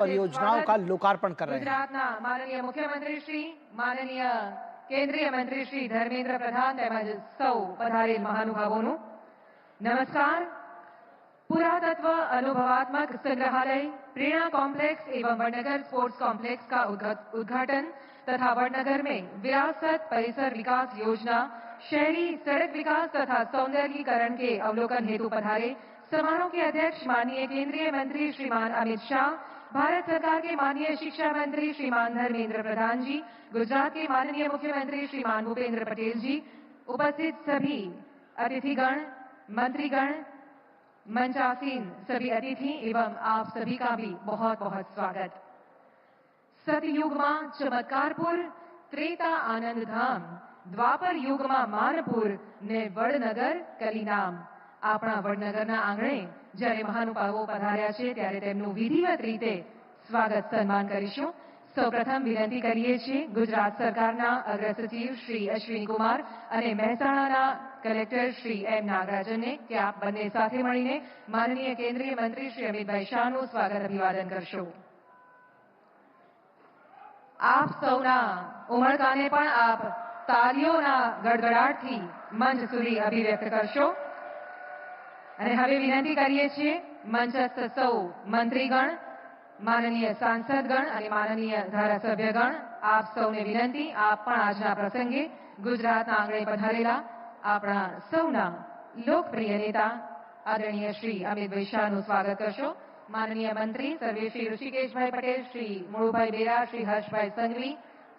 परियोजनाओं का लोकार्पण कर रहे हैं। गुजरातना माननीय मुख्यमंत्री श्री, माननीय केंद्रीय मंत्री श्री धर्मेन्द्र प्रधान તેમજ સૌ પધારેલ મહાનુભાવોનું नमस्कार। पुरातत्व अनुभवात्मक संग्रहालय प्रेरणा कॉम्प्लेक्स एवं वडनगर स्पोर्ट्स कॉम्प्लेक्स का उद्घाटन तथा वडनगर में विरासत परिसर विकास योजना, शहरी सड़क विकास तथा सौंदर्यीकरण के अवलोकन हेतु पधारे समारोह के अध्यक्ष माननीय केंद्रीय मंत्री श्रीमान अमित शाह, भारत सरकार के माननीय शिक्षा मंत्री श्रीमान धर्मेन्द्र प्रधान जी, गुजरात के माननीय मुख्यमंत्री श्रीमान भूपेंद्र पटेल जी, उपस्थित सभी अतिथिगण, मंत्रीगण, मंचासीन सभी अतिथि एवं आप सभी का भी बहुत बहुत स्वागत। सतयुग में चमत्कारपुर, त्रेता आनंद धाम, द्वापर युग में मानपुर ने वडनगर कलीनाम। આપણા વડનગરના આંગણે જ્યારે મહાનુભાવો પધાર્યા છે ત્યારે તેમનું વિધિવત રીતે સ્વાગત સન્માન કરીશું। સૌપ્રથમ વિનંતી કરીએ છીએ ગુજરાત સરકારના અગ્ર સચિવ શ્રી અશ્વિની કુમાર અને મહેસાણાના કલેક્ટર શ્રી એમ નાગરાજનને કે આપ બંને સાથે મળીને માનનીય કેન્દ્રીય મંત્રી શ્રી અમિતભાઈ શાહનું સ્વાગત અભિવાદન કરશો। આપ સૌના ઉમળકાને પણ આપ તાલીઓના ગડગડાટથી મંચ સુધી અભિવ્યક્ત કરશો। અને હવે વિનંતી કરીએ છીએ મંચસ્થ સૌ મંત્રીગણ, માનનીય સાંસદગણ અને માનનીય ધારાસભ્યગણ, આપ સૌને વિનંતી આપ પણ આજના પ્રસંગે ગુજરાતના આંગણે પધારેલા આપણા સૌના લોકપ્રિય नेता આદરણીય શ્રી અમિતભાઈ શાહનું સ્વાગત કરશો। માનનીય મંત્રી સર્વે શ્રી ઋષિકેશભાઈ પટેલ, શ્રી મુળુભાઈ બેરા, શ્રી હર્ષભાઈ સંઘવી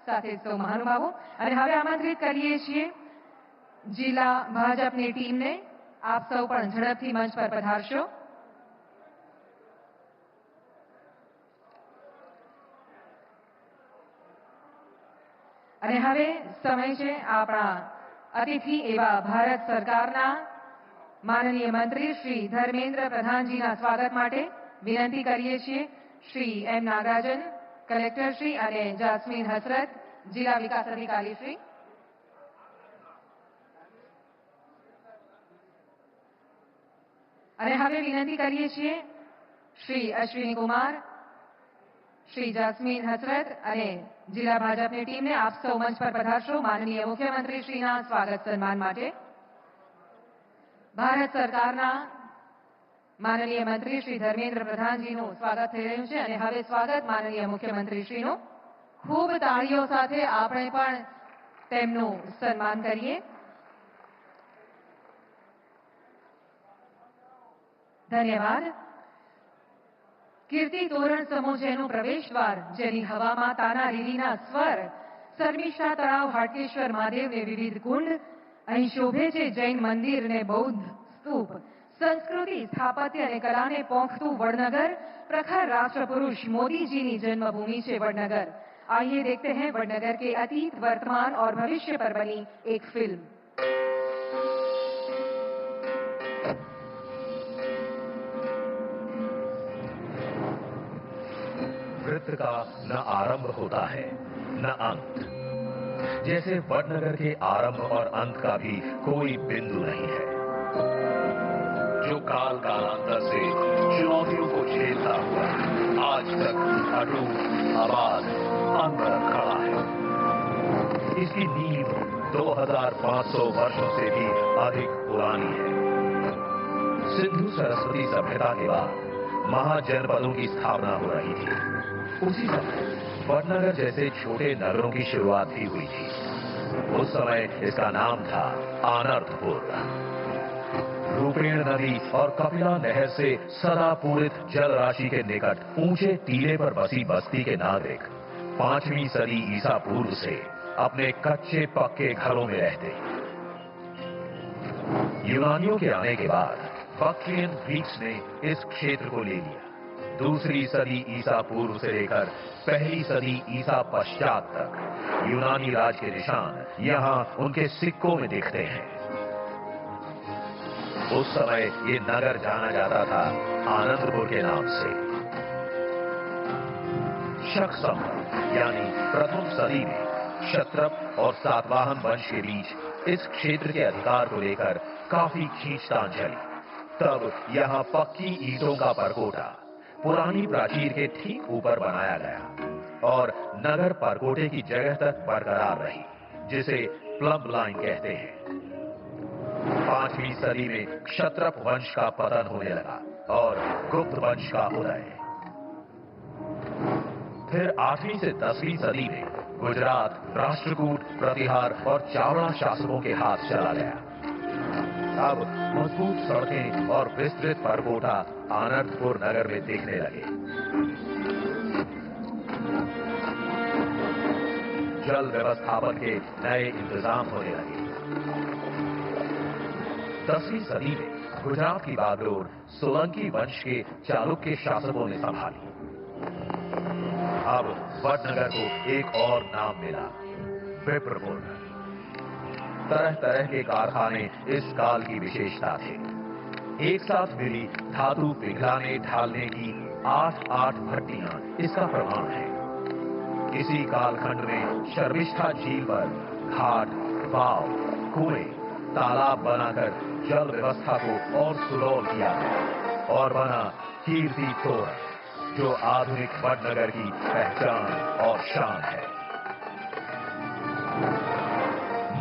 સાથે સૌ મહાનુભાવો। અને હવે આમંત્રિત કરીએ છીએ જિલ્લા ભાજપની ટીમને। आप सौ पण झड़पथी मंच पर पधारशो। અને હવે સમય છે આપણા અતિથિ એવા ભારત સરકારના માનનીય મંત્રી શ્રી ધર્મેન્દ્ર પ્રધાનજીના સ્વાગત માટે વિનંતી કરીએ છીએ શ્રી એમ નાગરાજન, કલેક્ટર શ્રી અને જાસ્મીન હસરત, જિલ્લા વિકાસ અધિકારી શ્રી। અને હવે વિનંતી કરીએ છીએ શ્રી અશ્વિની કુમાર, શ્રી જાસ્મીન હસરત અને જિલ્લા ભાજપની ટીમને આપ સૌ મંચ પર પધારશો માનનીય મુખ્યમંત્રી શ્રીના સ્વાગત સન્માન માટે। ભારત સરકારના માનનીય મંત્રી શ્રી ધર્મેન્દ્ર પ્રધાનજીનું સ્વાગત થઈ રહ્યું છે અને હવે સ્વાગત માનનીય મુખ્યમંત્રી શ્રીનું। ખૂબ તાળીઓ સાથે આપણે પણ તેમનું સન્માન કરીએ। ધન્યવાદ। કીર્તિ તોરણ સમૂહ જેનું પ્રવેશદ્વાર, જેની હવામાં તાના રીરીના સ્વર, શર્મિષ્ઠા તળાવ, હાટકેશ્વર મહાદેવને વિવિધ કુંડ, અહીં શોભે છે જૈન મંદિર ને બૌદ્ધ સ્તૂપ, સંસ્કૃતિ, સ્થાપત્ય અને કલાને પોંખતું વડનગર, પ્રખર રાષ્ટ્રપુરુષ મોદીજીની जन्मभूमि છે वडनगर। आइए देखते हैं वडनगर के अतीत, वर्तमान और भविष्य पर बनी एक फिल्म। वृत्त का न आरंभ होता है न अंत, जैसे वडनगर के आरंभ और अंत का भी कोई बिंदु नहीं है, जो काल कालांतर से चुनौतियों को झेलता हुआ आज तक अटूट, आबाद, अनवरत खड़ा है। इसकी नींव 2500 वर्षों से भी अधिक पुरानी है। सिंधु सरस्वती सभ्यता के बाद महाजनपदों की स्थापना हो रही थी। उसी समय वडनगर जैसे छोटे नगरों की शुरुआत भी हुई थी। उस समय इसका नाम था आनर्तपुर। रूपेण नदी और कपिला नहर से सदा पूरित जल राशि के निकट ऊंचे टीले पर बसी बस्ती के नागरिक 5वीं सदी ईसा पूर्व से अपने कच्चे पक्के घरों में रहते। यूनानियों के आने के बाद बक्ट्रियन ग्रीक्स ने इस क्षेत्र को ले लिया। दूसरी सदी ईसा पूर्व से लेकर पहली सदी ईसा पश्चात तक यूनानी राज के निशान यहाँ उनके सिक्कों में दिखते हैं। उस समय ये नगर जाना जाता था आनंदपुर के नाम से। शक संवत यानी प्रथम सदी में क्षत्रप और सातवाहन वंश के बीच इस क्षेत्र के अधिकार को लेकर काफी खींचतान चली। तब यहाँ पक्की ईंटों का परकोटा, पुरानी प्राचीर के ठीक ऊपर बनाया गया और नगर परकोटे की जगह तक बरकरार रही, जिसे प्लम्ब लाइन कहते हैं। 5वीं सदी में क्षत्रप वंश का पतन होने लगा और गुप्त वंश का उदय। फिर 8वीं से 10वीं सदी में गुजरात राष्ट्रकूट, प्रतिहार और चावड़ा शासकों के हाथ चला गया। अब मजबूत सड़कें और विस्तृत परकोटा आनंदपुर नगर में दिखने लगे। जल व्यवस्थापन के नए इंतजाम होने लगे। 10वीं सदी में गुजरात की बागडोर सोलंकी वंश के चालुक्य शासकों ने संभाली। अब वडनगर को एक और नाम मिला, विप्रपुर। तरह तरह के कारखाने इस काल की विशेषता थे। एक साथ मिली धातु पिघलाने ढालने की 8 भट्टियां इसका प्रमाण है। इसी कालखंड में शर्मिष्ठा झील पर घाट, वाव, कुएं, तालाब बनाकर जल व्यवस्था को और सुडौल किया गया और बना कीर्ति तोरण, जो आधुनिक वडनगर की पहचान और शान है।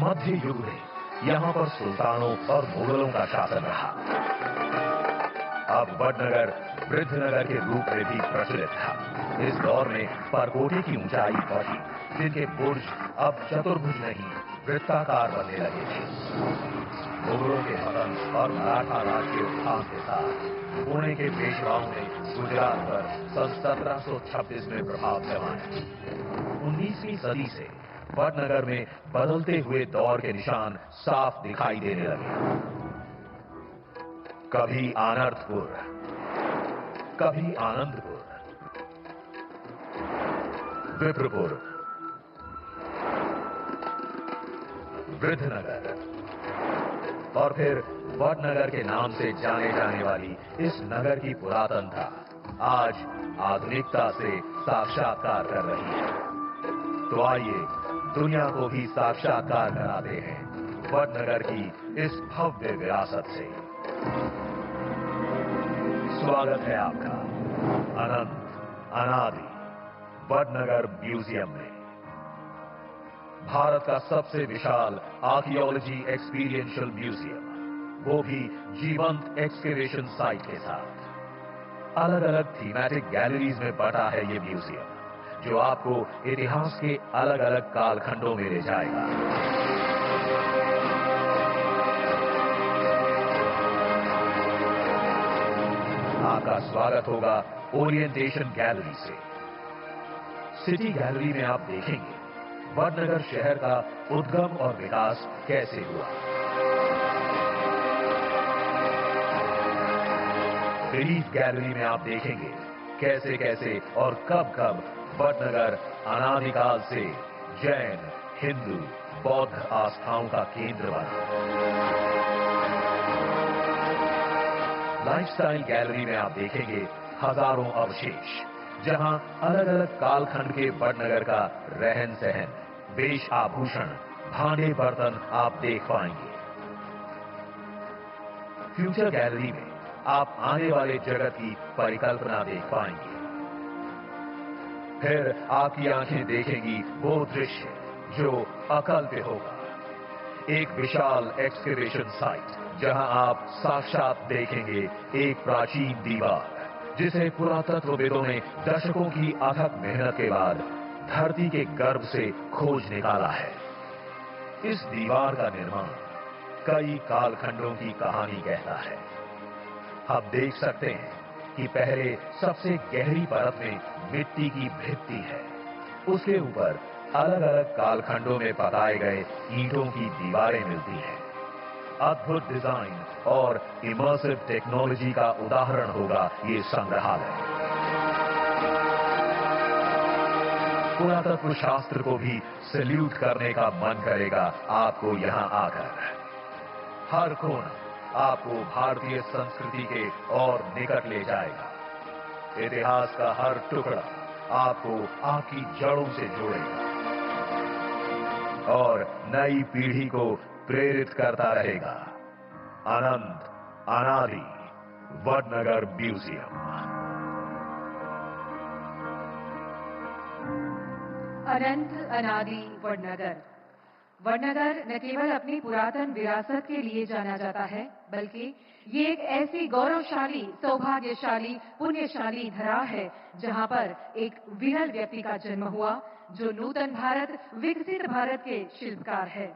मध्य युग में यहां पर सुल्तानों और मुगलों का शासन रहा। अब वडनगर वृद्धनगर के रूप में भी प्रचलित था। इस दौर में परकोटे की ऊंचाई बढ़ी, जिनके बुर्ज अब चतुर्भुज नहीं वृत्ताकार बनने लगे थे। मुगलों के पतन और मराठा राज के उत्थान के साथ पुणे के पेशवाओं ने गुजरात पर सन 1726 में प्रभाव जमाया। 19वीं सदी से वडनगर में बदलते हुए दौर के निशान साफ दिखाई देने लगे। कभी आनंदपुर, कभी आनंदपुर, विप्रपुर, वृद्धनगर और फिर वडनगर के नाम से जाने जाने वाली इस नगर की पुरातनता आज आधुनिकता से साक्षात्कार कर रही है। तो आइए दुनिया को भी साक्षात्कार कराते हैं वडनगर की इस भव्य विरासत से। स्वागत है आपका अनंत अनादि वडनगर म्यूजियम में। भारत का सबसे विशाल आर्कियोलॉजी एक्सपीरियंशियल म्यूजियम, वो भी जीवंत एक्सकेवेशन साइट के साथ। अलग अलग थीमेटिक गैलरीज में बटा है ये म्यूजियम, जो आपको इतिहास के अलग अलग कालखंडों में ले जाएगा। आपका स्वागत होगा ओरिएंटेशन गैलरी से। सिटी गैलरी में आप देखेंगे वडनगर शहर का उद्गम और विकास कैसे हुआ। बिलीफ गैलरी में आप देखेंगे कैसे कैसे और कब कब वडनगर अनादिकाल से जैन, हिंदू, बौद्ध आस्थाओं का केंद्र बना। लाइफस्टाइल गैलरी में आप देखेंगे हजारों अवशेष, जहां अलग अलग कालखंड के वडनगर का रहन सहन, वेश आभूषण, भांडे बर्तन आप देख पाएंगे। फ्यूचर गैलरी में आप आने वाले जगत की परिकल्पना देख पाएंगे। फिर आपकी आंखें देखेंगी वो दृश्य जो अकल्प्य होगा। एक विशाल एक्सकेवेशन साइट, जहां आप साक्षात देखेंगे एक प्राचीन दीवार, जिसे पुरातत्वविदों ने दशकों की अथक मेहनत के बाद धरती के गर्भ से खोज निकाला है। इस दीवार का निर्माण कई कालखंडों की कहानी कहता है। आप देख सकते हैं कि पहले सबसे गहरी परत में मिट्टी की भित्ति है, उसके ऊपर अलग अलग कालखंडों में पकाए गए ईंटों की दीवारें मिलती हैं। अद्भुत डिजाइन और इमर्सिव टेक्नोलॉजी का उदाहरण होगा ये संग्रहालय। पुरातत्व शास्त्र को भी सैल्यूट करने का मन करेगा आपको यहां आकर। हर कोना आपको भारतीय संस्कृति के और निकट ले जाएगा। इतिहास का हर टुकड़ा आपको आपकी जड़ों से जोड़ेगा और नई पीढ़ी को प्रेरित करता रहेगा। अनंत अनादि वडनगर म्यूजियम। अनंत अनादि वडनगर। वडनगर न केवल अपनी पुरातन विरासत के लिए जाना जाता है, बल्कि ये एक ऐसी गौरवशाली, सौभाग्यशाली, पुण्यशाली धरा है जहां पर एक विरल व्यक्ति का जन्म हुआ, जो नूतन भारत, विकसित भारत के शिल्पकार है।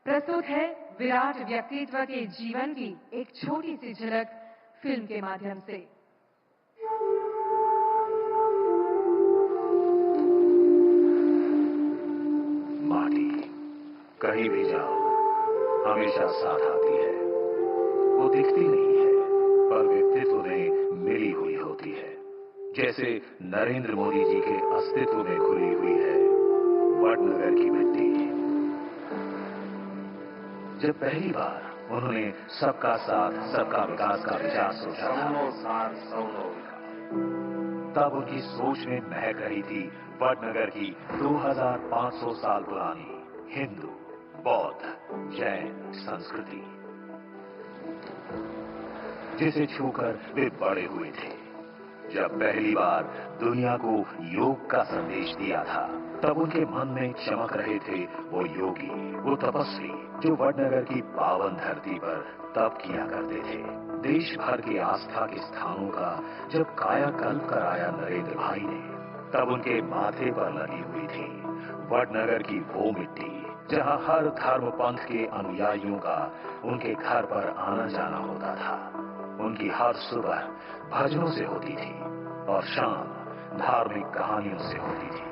प्रस्तुत है विराट व्यक्तित्व के जीवन की एक छोटी सी झलक फिल्म के माध्यम से। माटी कहीं भी जाओ हमेशा साथ आती है। वो दिखती नहीं है, पर व्यक्तित्व में मिली हुई होती है। जैसे नरेंद्र मोदी जी के अस्तित्व में घुली हुई है वडनगर की मिट्टी। जब पहली बार उन्होंने सबका साथ सबका विकास का विचार सोचा था, तब उनकी सोच में महक रही थी वडनगर की 2500 साल पुरानी हिंदू, बौद्ध, जैन संस्कृति, जिसे छूकर वे बड़े हुए थे। जब पहली बार दुनिया को योग का संदेश दिया था, तब उनके मन में चमक रहे थे वो योगी, वो तपस्वी, जो वडनगर की पावन धरती पर तप किया करते थे। देश भर के आस्था के स्थानों का जब कायाकल्प कराया नरेंद्र भाई ने, तब उनके माथे पर लगी हुई थी वडनगर की वो मिट्टी, जहां हर धर्म पंथ के अनुयायियों का उनके घर पर आना जाना होता था। उनकी हर सुबह भजनों से होती थी और शाम धार्मिक कहानियों से होती थी।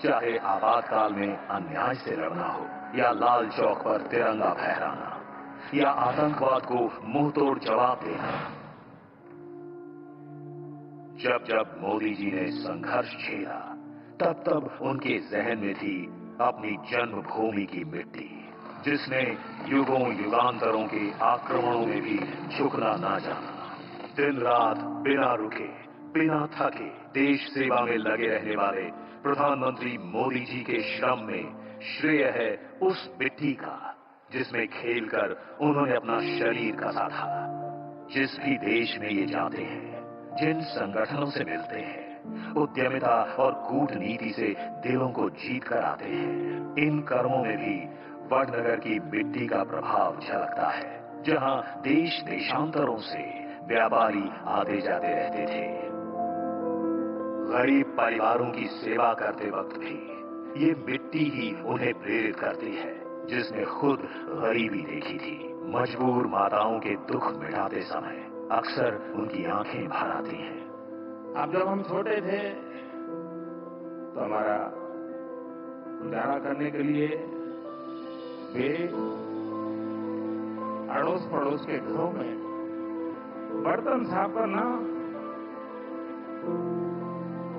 चाहे आपातकाल में अन्याय से लड़ना हो, या लाल चौक पर तिरंगा फहराना, या आतंकवाद को मुंहतोड़ जवाब देना, जब जब मोदी जी ने संघर्ष छेड़ा, तब तब उनके जहन में थी अपनी जन्मभूमि की मिट्टी, जिसने युगों युगांतरों के आक्रमणों में भी झुकना ना जाना। दिन रात बिना रुके, बिना थके देश सेवा में लगे रहने वाले प्रधानमंत्री मोदी जी के श्रम में श्रेय है उस मिट्टी का, जिसमें खेलकर उन्होंने अपना शरीर कसा था। जिस भी देश में ये जाते हैं, जिन संगठनों से मिलते हैं, उद्यमिता और कूटनीति से दिलों को जीत कर आते हैं, इन कर्मों में भी वडनगर की मिट्टी का प्रभाव झलकता है। जहां देश देशांतरों से व्यापारी आते जाते रहते थे, गरीब परिवारों की सेवा करते वक्त भी ये मिट्टी ही उन्हें प्रेरित करती है, जिसने खुद गरीबी देखी थी। मजबूर माताओं के दुख मिटाते समय अक्सर उनकी आंखें भर आती हैं। अब जब हम छोटे थे तो हमारा गुजारा करने के लिए वे अड़ोस पड़ोस के घरों में बर्तन साफ करना,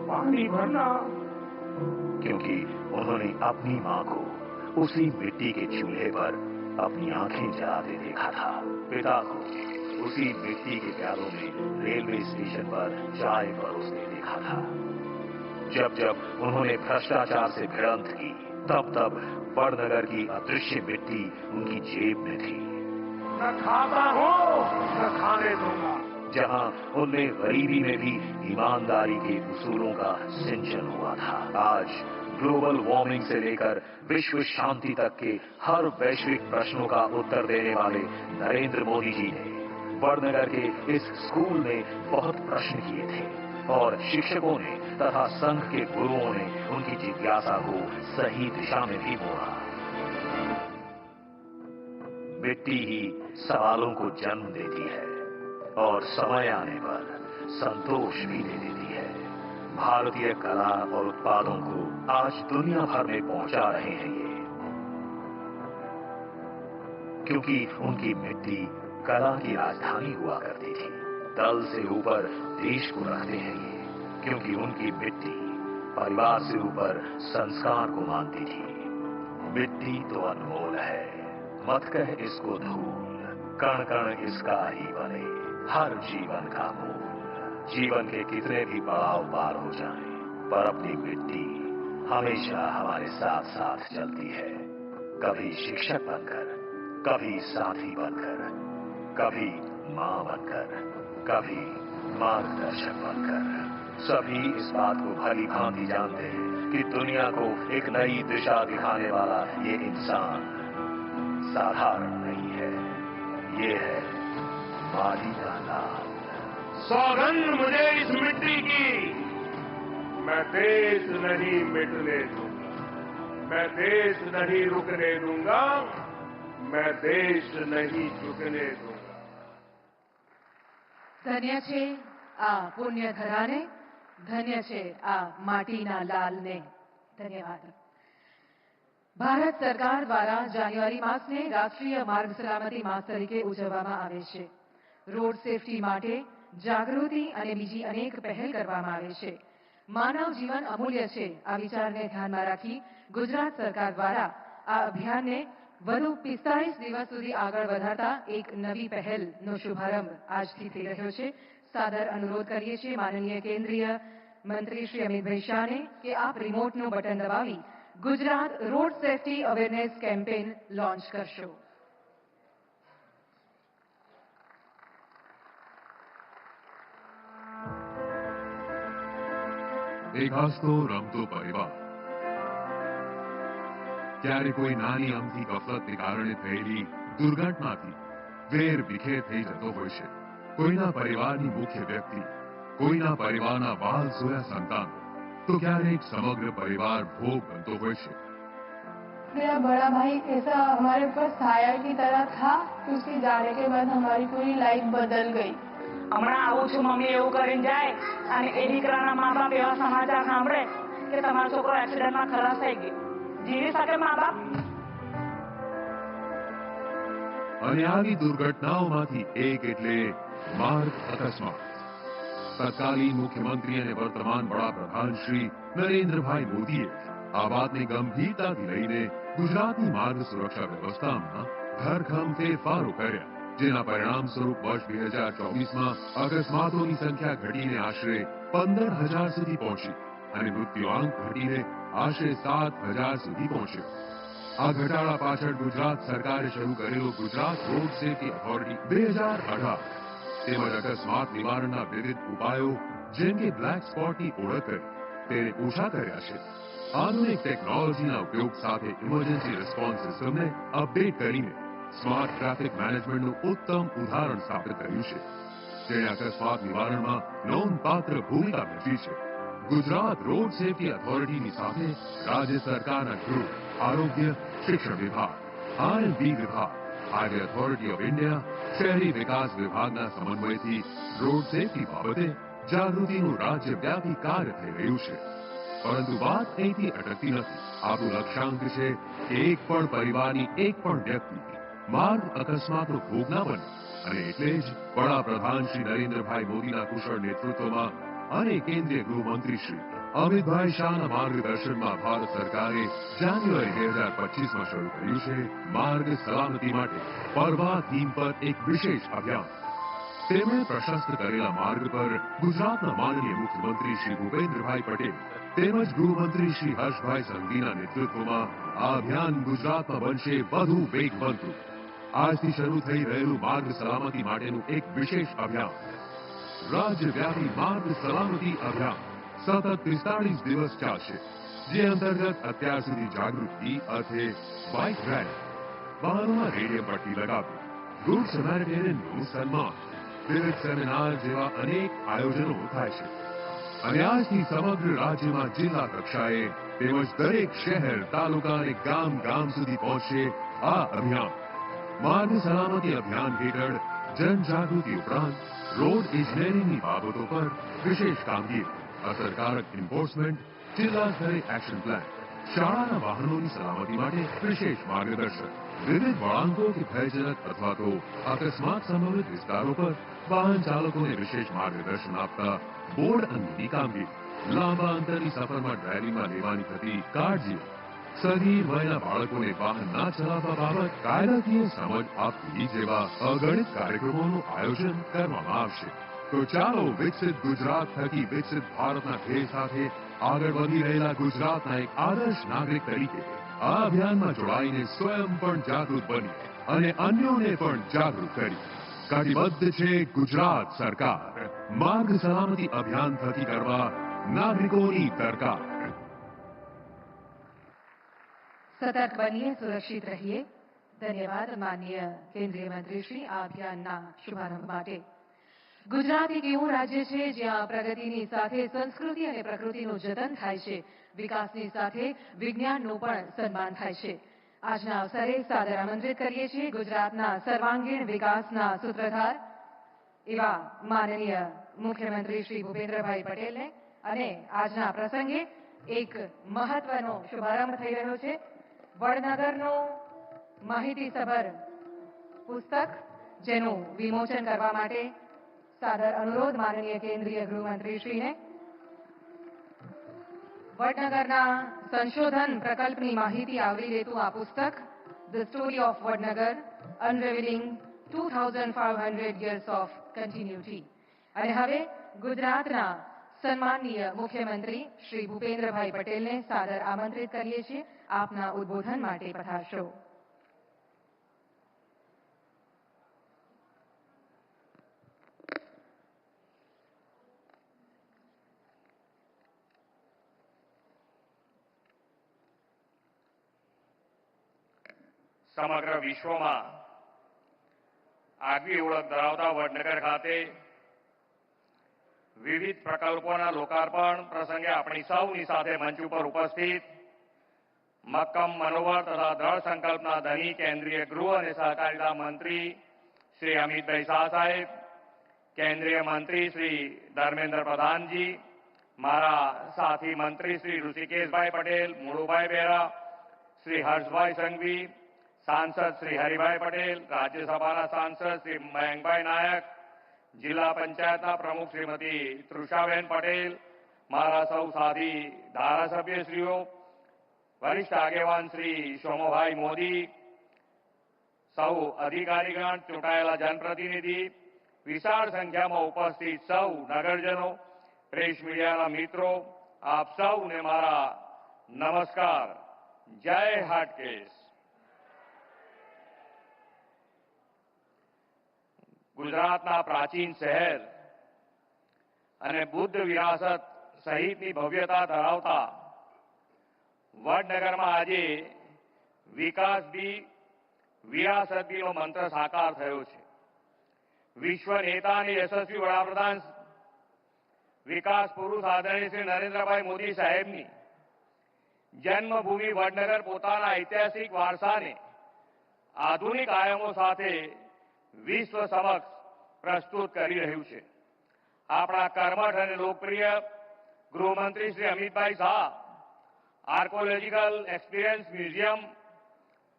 पानी भरना, क्योंकि उन्होंने अपनी मां को उसी मिट्टी के चूल्हे पर अपनी आंखें जलाते देखा था। पिता को उसी मिट्टी के प्यालों में रेलवे स्टेशन पर चाय परोसते देखा था। जब जब उन्होंने भ्रष्टाचार से भिड़ंत की, तब तब वडनगर की अदृश्य मिट्टी उनकी जेब में थी। न खाता हूं न खाने दूंगा। जहां उनमें गरीबी में भी ईमानदारी के उसूलों का सिंचन हुआ था। आज ग्लोबल वार्मिंग से लेकर विश्व शांति तक के हर वैश्विक प्रश्नों का उत्तर देने वाले नरेंद्र मोदी जी ने वडनगर के इस स्कूल में बहुत प्रश्न किए थे, और शिक्षकों ने तथा संघ के गुरुओं ने उनकी जिज्ञासा को सही दिशा में भी मोड़ा। मिट्टी ही सवालों को जन्म देती है और समय आने पर संतोष भी दे देती है। भारतीय कला और उत्पादों को आज दुनिया भर में पहुंचा रहे हैं ये, क्योंकि उनकी मिट्टी कला की राजधानी हुआ करती थी। तल से ऊपर देश को रखते हैं ये, क्योंकि उनकी मिट्टी परिवार से ऊपर संस्कार को मानती थी। मिट्टी तो अनमोल है, मत कह इसको धूल, कण कण इसका ही बने हर जीवन का मूल। जीवन के कितने भी पड़ाव पार हो जाएं, पर अपनी मिट्टी हमेशा हमारे साथ साथ चलती है। कभी शिक्षक बनकर, कभी साथी बनकर, कभी मां बनकर, कभी मार्गदर्शक बनकर। सभी इस बात को भली भांति जानते हैं कि दुनिया को एक नई दिशा दिखाने वाला ये इंसान साधारण नहीं है। ये है माटी का लाल। सौगंध मुझे इस मिट्टी की, मैं देश नहीं मिटने दूंगा, मैं देश नहीं रुकने दूंगा, मैं देश नहीं झुकने दूंगा। ધન્ય છે આ પુણ્ય ધરાને, ધન્ય છે આ માટીના લાલને. ધન્યવાદ. ભારત સરકાર દ્વારા જાન્યુઆરી માસને રાષ્ટ્રીય માર્ગ સલામતી માસ તરીકે ઉજવવામાં આવે છે. રોડ સેફટી માટે જાગૃતિ અને બીજી અનેક પહેલ કરવામાં આવે છે. માનવ જીવન અમૂલ્ય છે આ વિચારને ધ્યાનમાં રાખી ગુજરાત સરકાર દ્વારા આ અભિયાનને વધુ 45 દિવસ સુધી આગળ વધારતા એક નવી પહેલનો શુભારંભ આજથી થઈ રહ્યો છે. સાદર અનુરોધ કરીએ છીએ માનનીય કેન્દ્રીય મંત્રી શ્રી અમિતભાઈ શાહને કે આપ રિમોટનું બટન દબાવી Gujarat road safety awareness campaign launch કરશો. એક હસતો રમતો પરિવાર ક્યારે કોઈ નાની અમથી ગફલતને કારણે થયેલી દુર્ઘટનાથી વેર વિખેર થઈ જતો હોય છે. કોઈના પરિવારની મુખ્ય વ્યક્તિ, કોઈના પરિવારના વહાલ સોયા સંતાન, તો ક્યારેક સમગ્ર પરિવાર ભોગ બનતો હોય છે. मेरा बड़ा भाई ऐसा हमारे ऊपर साया की तरह था कि उसके जाने के बाद हमारी पूरी लाइफ बदल गई. હમણાં આવું છું મમ્મી એવું કરીને જાય અને એ દીકરાના મા બાપ એવા સમાચાર સાંભળે કે તમારો છોકરો એક્સિડન્ટમાં ખલાસ થઈ ગયો. જીવી શકે મા બાપ? અને આવી દુર્ઘટનાઓમાંથી એક એટલે માર્ગ અકસ્માત. તત્કાલીન મુખ્યમંત્રી અને વર્તમાન વડાપ્રધાન શ્રી નરેન્દ્રભાઈ મોદીએ આ વાતને ગંભીરતાથી લઈને ગુજરાતની માર્ગ સુરક્ષા વ્યવસ્થામાં ધરખમ ફેરફારો કર્યા, જેના પરિણામ સ્વરૂપ વર્ષ 2024માં અકસ્માતોની સંખ્યા ઘટીને આશરે 15,000 સુધી પહોંચી અને મૃત્યુઆંક ઘટીને આશરે 7,000 સુધી પહોંચ્યો. આ ઘટાડા પાછળ ગુજરાત સરકારે શરૂ કરેલો ગુજરાત રોડ સેફટી ઓથોરિટી 2018 તેમજ અકસ્માત નિવારણના વિવિધ ઉપાયો જેમ કે બ્લેક સ્પોટની ઓળખ કરી તેને ઓછા કર્યા છે. આધુનિક ટેકનોલોજીના ઉપયોગ સાથે ઇમરજન્સી રિસ્પોન્સ સિસ્ટમને અપડેટ કરીને સ્માર્ટ ટ્રાફિક મેનેજમેન્ટનું ઉત્તમ ઉદાહરણ સ્થાપિત કર્યું છે, જેણે અકસ્માત નિવારણમાં નોંધપાત્ર ભૂમિકા ભજવી છે. ગુજરાત રોડ સેફટી ઓથોરિટીની સાથે રાજ્ય સરકારના ગૃહ, આરોગ્ય, શિક્ષણ વિભાગ, આરએનબી વિભાગ, હાઈવે ઓથોરિટી ઓફ ઇન્ડિયા, શહેરી વિકાસ વિભાગના સમન્વયથી રોડ સેફટી બાબતે જાગૃતિનું રાજ્યવ્યાપી કાર્ય થઈ રહ્યું છે. પરંતુ વાત અહીંથી અટકતી નથી. આપણું લક્ષ્યાંક છે કે એક પણ પરિવારની એક પણ વ્યક્તિ માર્ગ અકસ્માતનો ભોગ ના બને, અને એટલે જ વડાપ્રધાન શ્રી નરેન્દ્રભાઈ મોદીના કુશળ નેતૃત્વમાં અને કેન્દ્રીય ગૃહમંત્રી શ્રી અમિતભાઈ શાહના માર્ગદર્શનમાં ભારત સરકારે જાન્યુઆરી 2025માં શરૂ કર્યું છે માર્ગ સલામતી માટે પરવા થીમ પર એક વિશેષ અભિયાન. તેમણે પ્રશસ્ત કરેલા માર્ગ પર ગુજરાતના માનનીય મુખ્યમંત્રી શ્રી ભૂપેન્દ્રભાઈ પટેલ તેમજ ગૃહમંત્રી શ્રી હર્ષભાઈ સંઘવીના નેતૃત્વમાં આ અભિયાન ગુજરાતમાં બનશે વધુ વેગવંતું. આજથી શરૂ થઈ રહેલું માર્ગ સલામતી માટેનું એક વિશેષ અભિયાન, રાજ્યવ્યાપી માર્ગ સલામતી અભિયાન સતત 45 દિવસ ચાલશે, જે અંતર્ગત અત્યાર સુધી જાગૃતિ અર્થે બાઇક રેલી, વાહનોમાં રેડિયમ પટ્ટી લગાવવી, ગુડ સેમેરિટેનિયનનું સન્માન, વિવિધ સેમિનાર જેવા અનેક આયોજનો થાય છે. અને આજથી સમગ્ર રાજ્યમાં જિલ્લા કક્ષાએ તેમજ દરેક શહેર, તાલુકા અને ગામ ગામ સુધી પહોંચશે આ અભિયાન. માર્ગ સલામતી અભિયાન હેઠળ જનજાગૃતિ ઉપરાંત રોડ ઇજનેરીની બાબતો પર વિશેષ કામગીરી, અસરકારક એન્ફોર્સમેન્ટ, જિલ્લા સ્તરે એક્શન પ્લાન, શાળાના વાહનોની સલામતી માટે વિશેષ માર્ગદર્શન, વિવિધ વળાંકો કે ભયજનક અથવા તો અકસ્માત સંભવિત વિસ્તારો પર વાહન ચાલકોને વિશેષ માર્ગદર્શન આપતા બોર્ડ અંગેની કામગીરી, લાંબા અંતરની સફરમાં ડ્રાઇવિંગમાં લેવાની થતી કાળજીઓ, સગીર વયના બાળકોને વાહન ના ચલાવવા બાબત કાયદાકીય સમજ આપવી જેવા અગણિત કાર્યક્રમોનું આયોજન કરવામાં આવશે. તો ચાલો વિકસિત ગુજરાત થકી વિકસિત ભારતના ધ્યેય સાથે આગળ વધી રહેલા ગુજરાતના એક આદર્શ નાગરિક તરીકે આ અભિયાનમાં જોડાઈને સ્વયં પણ જાગૃત બની અને અન્યોને પણ જાગૃત કરી. કટિબદ્ધ છે ગુજરાત સરકાર માર્ગ સલામતી અભિયાન થકી કરવા નાગરિકોની દરકાર. સતર્ક બનીએ, સુરક્ષિત રહીએ. ધન્યવાદ માનનીય કેન્દ્રીય મંત્રી શ્રી આ અભિયાનના શુભારંભ માટે. ગુજરાત એક એવું રાજ્ય છે જ્યાં પ્રગતિની સાથે સંસ્કૃતિ અને પ્રકૃતિનું જતન થાય છે. વિકાસની સાથે વિજ્ઞાનનું પણ સન્માન થાય છે. આજના અવસરે સાદર આમંત્રિત કરીએ છીએ ગુજરાતના સર્વાંગીણ વિકાસના સૂત્રધાર એવા માનનીય મુખ્યમંત્રી શ્રી ભૂપેન્દ્રભાઈ પટેલને. અને આજના પ્રસંગે એક મહત્વનો શુભારંભ થઈ રહ્યો છે. વડનગરનું માહિતીસભર પુસ્તક જેનું વિમોચન કરવા માટે સાદર અનુરોધ માનનીય કેન્દ્રીય ગૃહમંત્રીશ્રીને. વડનગરના સંશોધન પ્રકલ્પની માહિતી આવરી લેતું આ પુસ્તક the story of Vadnagar unravelling 2500 years of continuity. અને હવે ગુજરાતના સન્માનનીય મુખ્યમંત્રી શ્રી ભૂપેન્દ્રભાઈ પટેલને સાદર આમંત્રિત કરીએ છીએ. આપના ઉદ્બોધન માટે પધારશો. સમગ્ર વિશ્વમાં આગવી ઓળખ ધરાવતા વડનગર ખાતે વિવિધ પ્રકલ્પોના લોકાર્પણ પ્રસંગે આપણી સૌની સાથે મંચ ઉપર ઉપસ્થિત મક્કમ મનોબળ તથા દ્રઢ સંકલ્પના ધની કેન્દ્રીય ગૃહ અને સહકારિતા મંત્રી શ્રી અમિતભાઈ શાહ સાહેબ, કેન્દ્રીય મંત્રી શ્રી ધર્મેન્દ્ર પ્રધાનજી, મારા સાથી મંત્રી શ્રી ઋષિકેશભાઈ પટેલ, મુળુભાઈ બેરા, શ્રી હર્ષભાઈ સંઘવી, સાંસદ શ્રી હરિભાઈ પટેલ, રાજ્યસભાના સાંસદ શ્રી મયંકભાઈ નાયક, જિલ્લા પંચાયતના પ્રમુખ શ્રીમતી તૃષાબેન પટેલ, મારા સૌ સાથી ધારાસભ્યશ્રીઓ, વરિષ્ઠ આગેવાન શ્રી સોમભાઈ મોદી, સૌ અધિકારીગણ, ચૂંટાયેલા જનપ્રતિનિધિ, વિશાળ સંખ્યામાં ઉપસ્થિત સૌ નગરજનો, પ્રેસ મીડિયાના મિત્રો, આપ સૌને મારા નમસ્કાર. જય હાટકેશ. ગુજરાતના પ્રાચીન શહેર અને બુદ્ધ વિરાસત સહિતની ભવ્યતા ધરાવતા વડનગરમાં આજે વિકાસ બી વિરાસત બીનો મંત્ર સાકાર થયો છે. વિશ્વ નેતા અને યશસ્વી વડાપ્રધાન વિકાસ પુરુષ આદરણીય શ્રી નરેન્દ્રભાઈ મોદી સાહેબની જન્મભૂમિ વડનગર પોતાના ઐતિહાસિક વારસાને આધુનિક આયામો સાથે વિશ્વ સમક્ષ પ્રસ્તુત કરી રહ્યું છે. આપણા કર્મઠ અને લોકપ્રિય ગૃહમંત્રી Shri Amitbhai Shah archaeological experience museum,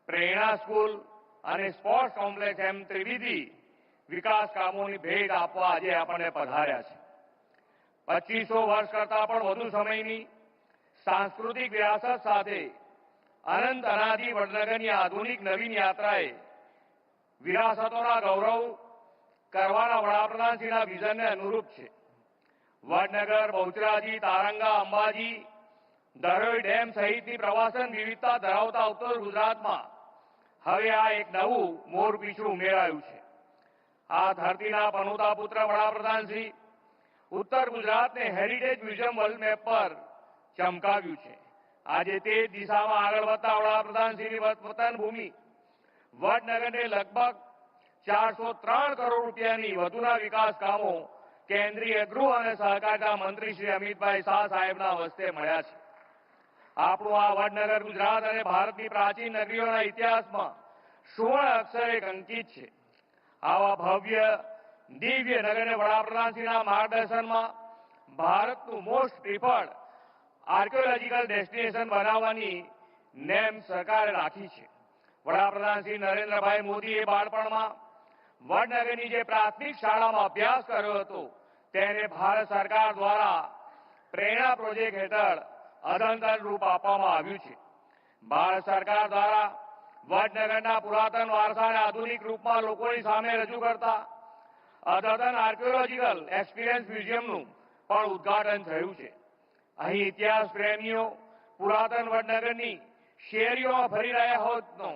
પ્રેરણા સ્કૂલ અને સ્પોર્ટ્સ કોમ્પ્લેક્સ એમ ત્રિવિધી વિકાસ કામોની ભેટ આપવા આજે આપણને પધાર્યા છે. 2500 વર્ષ કરતા પણ વધુ સમયની સાંસ્કૃતિક વિરાસત સાથે અનંત અનાદિ વડનગરની આધુનિક નવીન યાત્રાએ વિરાસતોના ગૌરવ કરવાના વડાપ્રધાનશ્રીના વિઝનને અનુરૂપ છે. વડનગર, બહુચરાજી, તારંગા, અંબાજી, ધરોઈ ડેમ સહિતની પ્રવાસન વિવિધતા ધરાવતા ઉત્તર ગુજરાતમાં હવે આ એક નવું મોરપીછું ઉમેરાયું છે. આ ધરતીના પનોતા પુત્ર વડાપ્રધાનશ્રી ઉત્તર ગુજરાતને હેરિટેજ મ્યુઝિયમ વર્લ્ડ મેપ પર ચમકાવ્યું છે. આજે તે દિશામાં આગળ વધતા વડાપ્રધાનશ્રીની વતન ભૂમિ વડનગરને લગભગ 403 કરોડ રૂપિયાની વધુના વિકાસ કામો કેન્દ્રીય ગૃહ અને સહકારિતા મંત્રી શ્રી અમિતભાઈ શાહ સાહેબના હસ્તે મળ્યા છે. આપણું આ વડનગર ગુજરાત અને ભારતની પ્રાચીન નગરીઓના ઇતિહાસમાં સુવર્ણ અક્ષરે અંકિત છે. આવા ભવ્ય દિવ્ય નગરને વડાપ્રધાનશ્રીના માર્ગદર્શનમાં ભારતનું મોસ્ટ પ્રિફર્ડ આર્કિયોલોજીકલ ડેસ્ટિનેશન બનાવવાની નેમ સરકારે રાખી છે. વડાપ્રધાન શ્રી નરેન્દ્રભાઈ મોદીએ બાળપણમાં વડનગરની જે પ્રાથમિક શાળામાં અભ્યાસ કર્યો હતો તેને ભારત સરકાર દ્વારા પ્રેરણા પ્રોજેક્ટ હેઠળ અદંતર રૂપ આપવામાં આવ્યું છે. ભારત સરકાર દ્વારા વડનગરના પુરાતન વારસાને આધુનિક રૂપમાં લોકોની સામે રજૂ કરતા અદ્યતન આર્કિયોલોજીકલ એક્સપિરિયન્સ મ્યુઝિયમનું પણ ઉદ્ઘાટન થયું છે. અહીં ઇતિહાસ પ્રેમીઓ પુરાતન વડનગરની શેરીઓમાં ફરી રહ્યા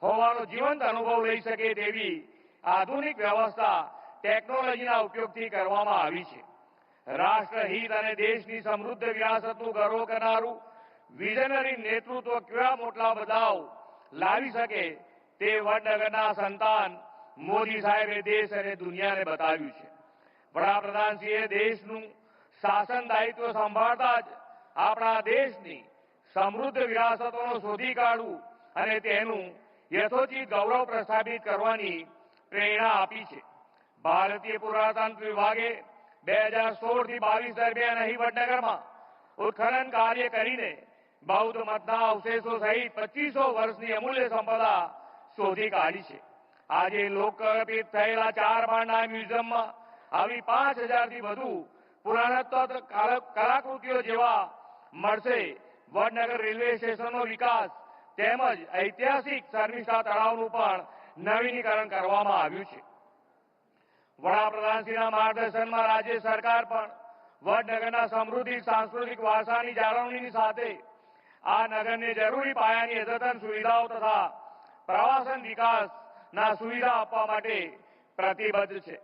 હોવાનો જીવંત અનુભવ લઈ શકે તેવી આધુનિક વ્યવસ્થા ટેકનોલોજીના ઉપયોગથી કરવામાં આવી છે. રાષ્ટ્રહિત અને દેશની સમૃદ્ધ વિરાસતનું ગૌરવ કરનારું વિઝનરી નેતૃત્વ કેવા મોટા બદલાવ લાવી શકે તે વડનગરના સંતાન મોદી સાહેબે દેશ અને દુનિયાને બતાવ્યું છે. વડાપ્રધાનશ્રીએ દેશનું શાસન દાયિત્વ સંભાળતા જ આપણા દેશની સમૃદ્ધ વિરાસતોનો શોધી કાઢવું અને તેનું યથોચિત ગૌરવ પ્રસ્થાપિત કરવાની પ્રેરણા આપી છે. ભારતીય પુરાતત્વ વિભાગે 2016 થી 22 દરમિયાન અહીં વડનગરમાં ઉત્ખનન કાર્ય કરીને બૌદ્ધ મતના અવશેષો સહિત 2500 વર્ષની અમૂલ્ય સંપદા શોધી કાઢી છે. આજે લોકાર્પિત થયેલા 4 માળના મ્યુઝિયમમાં આવી 5000 થી વધુ પુરાતત્વ કલાકૃતિઓ જેવા મળશે. વડનગર રેલવે સ્ટેશનનો વિકાસ તેમજ ઐતિહાસિક શર્મિષ્ઠા તળાવનું પણ નવીનીકરણ કરવામાં આવ્યું છે. વડાપ્રધાનશ્રીના માર્ગદર્શનમાં રાજ્ય સરકાર પણ વડનગરના સમૃદ્ધ સાંસ્કૃતિક વારસાની જાળવણીની સાથે આ નગરને જરૂરી પાયાની અદ્યતન સુવિધાઓ તથા પ્રવાસન વિકાસના સુવિધા આપવા માટે પ્રતિબદ્ધ છે.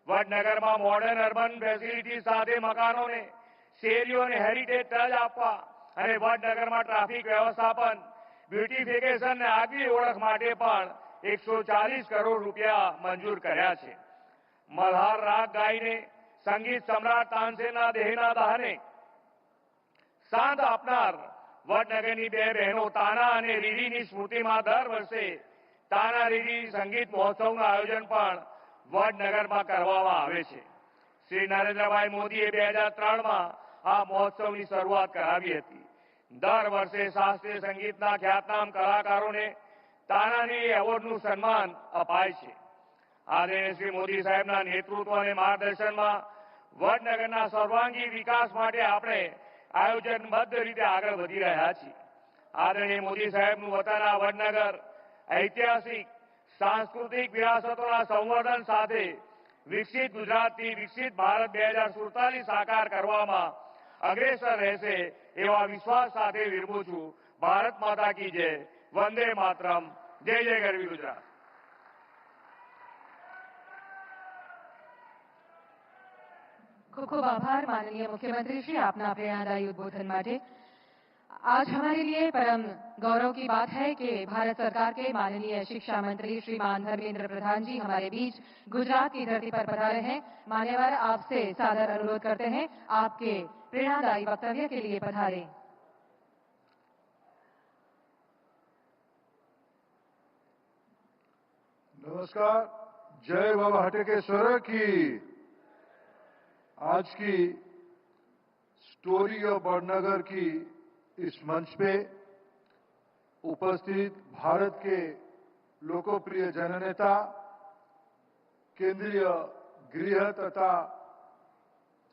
વડનગરમાં મોડર્ન અર્બન ફેસિલિટી સાથે મકાનોને શેરીઓને હેરિટેજ ટચ આપવા અને વડનગરમાં ટ્રાફિક વ્યવસ્થાપન બ્યુટિફિકેશન અને આગવી ઓળખ માટે પણ 140 કરોડ રૂપિયા મંજૂર કર્યા છે. મલ્હાર રાગ ગાઈને સંગીત સમ્રાટ તાનસેનના દેહના દહને શાંત આપનાર વડનગરની 2 બહેનો તાના અને રીરીની સ્મૃતિમાં દર વર્ષે તાના રીરી સંગીત મહોત્સવનું આયોજન પણ વડનગરમાં કરવામાં આવે છે. શ્રી નરેન્દ્રભાઈ મોદીએ 2003માં આ મહોત્સવની શરૂઆત કરાવી હતી. દર વર્ષે શાસ્ત્રીય સંગીતના ખ્યાતનામ કલાકારોને તાનારીરી એવોર્ડનું સન્માન અપાય છે. આદરણીય શ્રી મોદી સાહેબના નેતૃત્વ અને માર્ગદર્શનમાં વડનગરના સર્વાંગી વિકાસ માટે આપણે આયોજનબદ્ધ રીતે આગળ વધી રહ્યા છીએ. આદરણીય મોદી સાહેબનું વતન આ વડનગર ઐતિહાસિક સાંસ્કૃતિક વિરાસતોના સંવર્ધન સાથે વિકસિત ગુજરાતથી વિકસિત ભારત 2047 સાકાર કરવામાં અગ્રેસર રહેશે એવા વિશ્વાસ સાથે વિરમું છું. ભારત માતા કી જય. વંદે માતરમ. જય જય ગરવી ગુજરાત. खूब खूब आभार माननीय मुख्यमंत्री श्री आपना प्रेरणादायी उद्बोधन माटे। आज हमारे लिए परम गौरव की बात है कि भारत सरकार के माननीय शिक्षा मंत्री श्रीमान धर्मेंद्र प्रधान जी हमारे बीच गुजरात की धरती पर पधारे हैं। मान्यवर, आपसे सादर अनुरोध करते हैं आपके प्रेरणादायी वक्तव्य के लिए पधारें। नमस्कार। जय बाबा हटकेश्वर की। आज की स्टोरी ऑफ वडनगर की इस मंच पे उपस्थित भारत के लोकप्रिय जननेता, केंद्रीय गृह तथा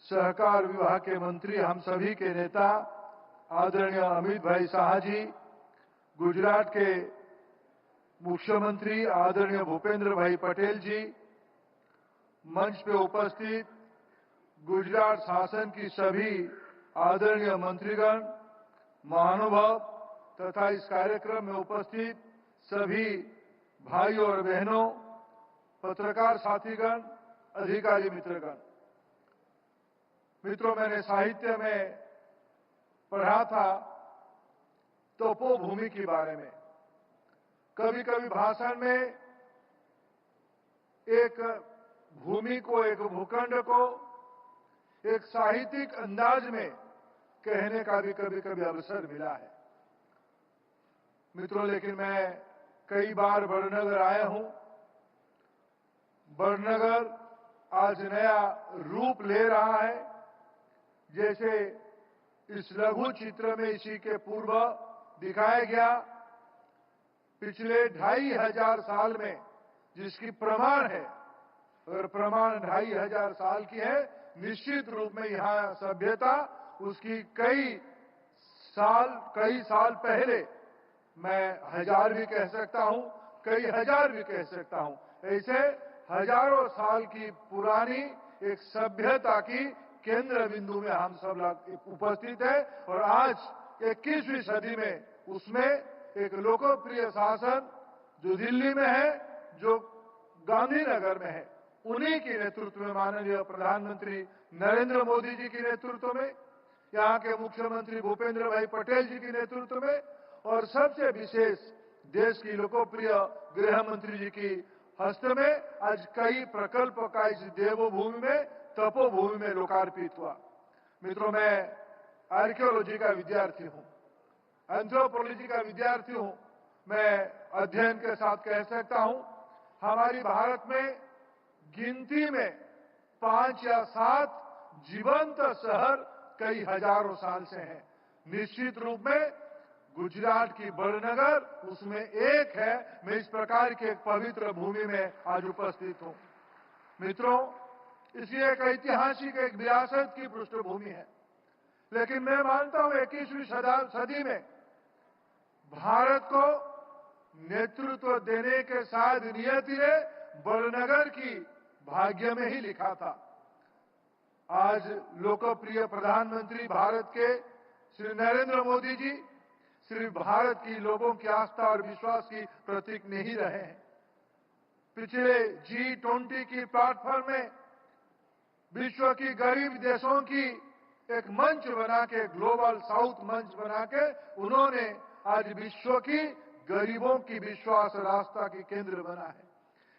सहकार विभाग के मंत्री, हम सभी के नेता आदरणीय अमित भाई शाह जी, गुजरात के मुख्यमंत्री आदरणीय भूपेंद्र भाई पटेल जी, मंच पे उपस्थित गुजरात शासन की सभी आदरणीय मंत्रीगण, महानुभाव तथा इस कार्यक्रम में उपस्थित सभी भाइयों और बहनों, पत्रकार साथीगण, अधिकारी मित्रगण। मित्रों, मैंने साहित्य में पढ़ा था तपोभूमि के बारे में। कभी कभी भाषण में एक भूमि को, एक भूखंड को एक साहित्यिक अंदाज में कहने का भी कभी कभी अवसर मिला है। मित्रों, लेकिन मैं कई बार वडनगर आया हूं। वडनगर आज नया रूप ले रहा है। जैसे इस लघु चित्र में इसी के पूर्व दिखाया गया, पिछले 2500 साल में जिसकी प्रमाण है, अगर प्रमाण 2500 साल की है, निश्चित रूप में यहां सभ्यता उसकी कई साल पहले, मैं 1000 भी कह सकता हूं, कई हजार भी कह सकता हूं, ऐसे हजारों साल की पुरानी एक सभ्यता की केंद्र बिंदु में हम सब लोग उपस्थित है। और आज 21वीं सदी में उसमें एक लोकप्रिय शासन जो दिल्ली में है, जो गांधीनगर में है, उन्हीं के नेतृत्व में, माननीय प्रधानमंत्री नरेंद्र मोदी जी के नेतृत्व में, यहाँ के मुख्यमंत्री भूपेंद्र भाई पटेल जी के नेतृत्व में, और सबसे विशेष देश की लोकप्रिय गृह मंत्री जी की हस्त में आज कई प्रकल्प का इस देवभूमि में, तपोभूमि में लोकार्पित हुआ। मित्रों, मैं आर्कियोलॉजी का विद्यार्थी हूं, एंथ्रोपोलॉजी का विद्यार्थी हूं। मैं अध्ययन के साथ कह सकता हूं, हमारी भारत में गिनती में 5 या 7 जीवंत शहर कई हजारों साल से हैं। निश्चित रूप में गुजरात की बड़नगर उसमें एक है। मैं इस प्रकार की एक पवित्र भूमि में आज उपस्थित हूं। मित्रों, इसलिए एक ऐतिहासिक, एक विरासत की पृष्ठभूमि है। लेकिन मैं मानता हूं 21वीं सदी में भारत को नेतृत्व देने के साथ नियति ने बड़नगर की भाग्य में ही लिखा था। आज लोकप्रिय प्रधानमंत्री भारत के श्री नरेंद्र मोदी जी सिर्फ भारत की लोगों की आस्था और विश्वास की प्रतीक नहीं रहे हैं। पिछले G20 की प्लेटफॉर्म में विश्व की गरीब देशों की एक मंच बना के, ग्लोबल साउथ मंच बना के, उन्होंने आज विश्व की गरीबों की विश्वास और आस्था की केंद्र बना है।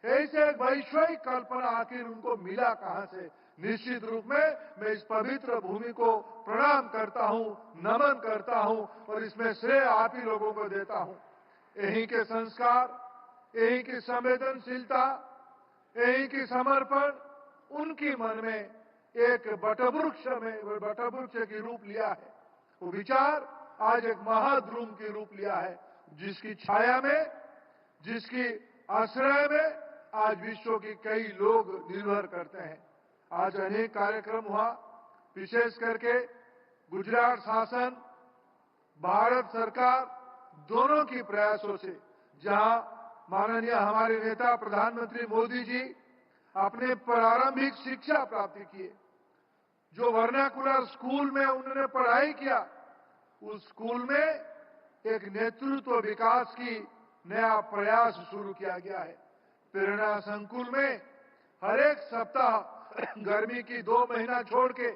ऐसे एक वैश्विक कल्पना आखिर उनको मिला कहां से? निश्चित रूप में मैं इस पवित्र भूमि को प्रणाम करता हूं, नमन करता हूं, और इसमें श्रेय आप ही लोगों को देता हूं। यहीं के संस्कार, यहीं की संवेदनशीलता, यहीं की समर्पण उनकी मन में एक बटवृक्ष की रूप लिया है। वो विचार आज एक महाद्रुम की रूप लिया है, जिसकी छाया में, जिसकी आश्रय में आज विश्व के कई लोग निर्भर करते हैं। आज अनेक कार्यक्रम हुआ, विशेष करके गुजरात शासन, भारत सरकार दोनों की प्रयासों से, जहां माननीय हमारे नेता प्रधानमंत्री मोदी जी अपने प्रारंभिक शिक्षा प्राप्त किए, जो वर्नाकुलर स्कूल में उन्होंने पढ़ाई किया, उस स्कूल में एक नेतृत्व विकास की नया प्रयास शुरू किया गया है। प्रेरणा संकुल में हर एक सप्ताह गर्मी की 2 महीना छोड़ के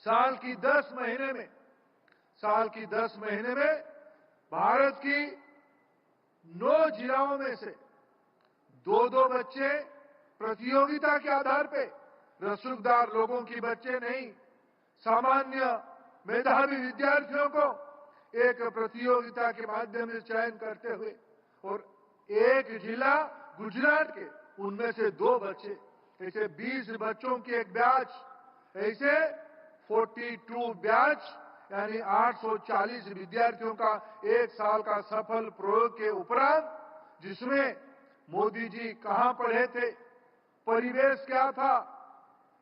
साल की 10 महीने में भारत की 9 जिलाओं में से 2-2 बच्चे प्रतियोगिता के आधार पे, रसूखदार लोगों की बच्चे नहीं, सामान्य मेधावी विद्यार्थियों को एक प्रतियोगिता के माध्यम से चयन करते हुए, और एक जिला गुजरात के, उनमें से 2 बच्चे, ऐसे 20 बच्चों की एक बैच, ऐसे 42 बैच, यानी 840 विद्यार्थियों का एक साल का सफल प्रयोग के उपरांत, जिसमें मोदी जी कहां पढ़े थे, परिवेश क्या था,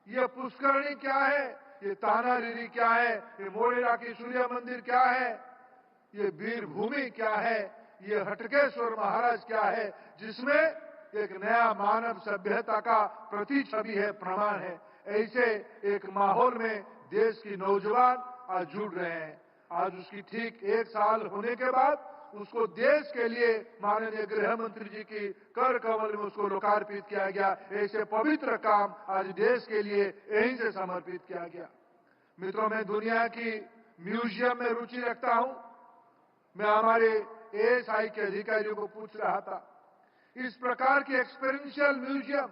ये पुष्करणी क्या है, ये तानारीरी क्या है, ये मोढेरा की सूर्य मंदिर क्या है, ये वीर भूमि क्या है, ये हटकेश्वर महाराज क्या है, जिसमें एक नया मानव सभ्यता का प्रतिछवि है, प्रमाण है। ऐसे एक माहौल में देश की नौजवान आज जुड़ रहे हैं। आज उसकी ठीक 1 साल होने के बाद उसको देश के लिए माननीय गृह मंत्री जी की कर कमल में उसको लोकार्पित किया गया। ऐसे पवित्र काम आज देश के लिए यहीं से समर्पित किया गया। मित्रों, मैं दुनिया की म्यूजियम में रुचि रखता हूं। मैं हमारे ASI के अधिकारियों को पूछ रहा था, इस प्रकार की एक्सपेरिंशियल म्यूजियम,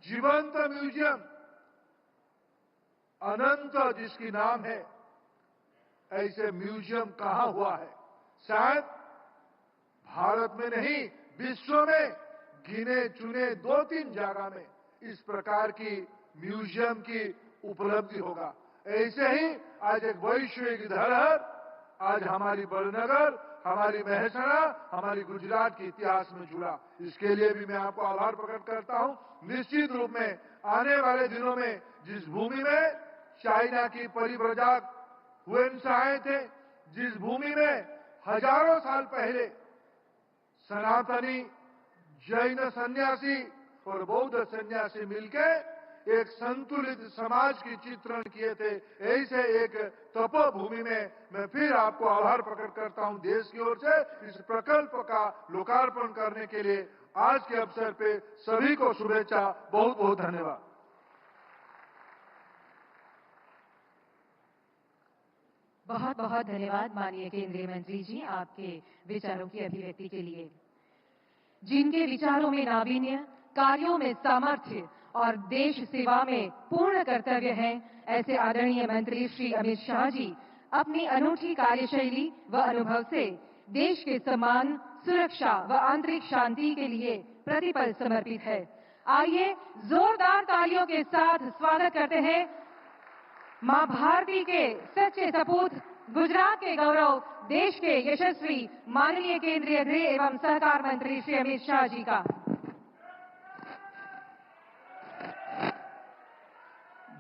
जीवंत म्यूजियम, अनंत जिसकी नाम है, ऐसे म्यूजियम कहां हुआ है? शायद भारत में नहीं, विश्व में गिने चुने 2-3 जगह में इस प्रकार की म्यूजियम की उपलब्धि होगा। ऐसे ही आज एक वैश्विक धरोहर आज हमारी बड़नगर, हमारी महसाणा, हमारी गुजरात के इतिहास में जुड़ा। इसके लिए भी मैं आपको आभार प्रकट करता हूं। निश्चित रूप में आने वाले दिनों में जिस भूमि में चाइना की परिव्राजक हुएन आए थे, जिस भूमि में हजारों साल पहले सनातनी जैन सन्यासी और बौद्ध सन्यासी मिलकर एक संतुलित समाज की चित्रण किए थे, ऐसे एक तपोभूमि में मैं फिर आपको आभार प्रकट करता हूं देश की ओर से इस प्रकल्प का लोकार्पण करने के लिए। आज के अवसर पे सभी को शुभेच्छा। बहुत बहुत धन्यवाद। बहुत बहुत धन्यवाद माननीय केंद्रीय मंत्री जी, आपके विचारों की अभिव्यक्ति के लिए। जिनके विचारों में नावीन्य, कार्यों में सामर्थ्य और देश सेवा में पूर्ण कर्तव्य है, ऐसे आदरणीय मंत्री श्री अमित शाह जी अपनी अनूठी कार्यशैली व अनुभव से देश के सम्मान, सुरक्षा व आंतरिक शांति के लिए प्रतिपल समर्पित है। आइए जोरदार तालियों के साथ स्वागत करते हैं मां भारती के सच्चे सपूत, गुजरात के गौरव, देश के यशस्वी माननीय केंद्रीय गृह एवं सहकार मंत्री श्री अमित शाह जी का।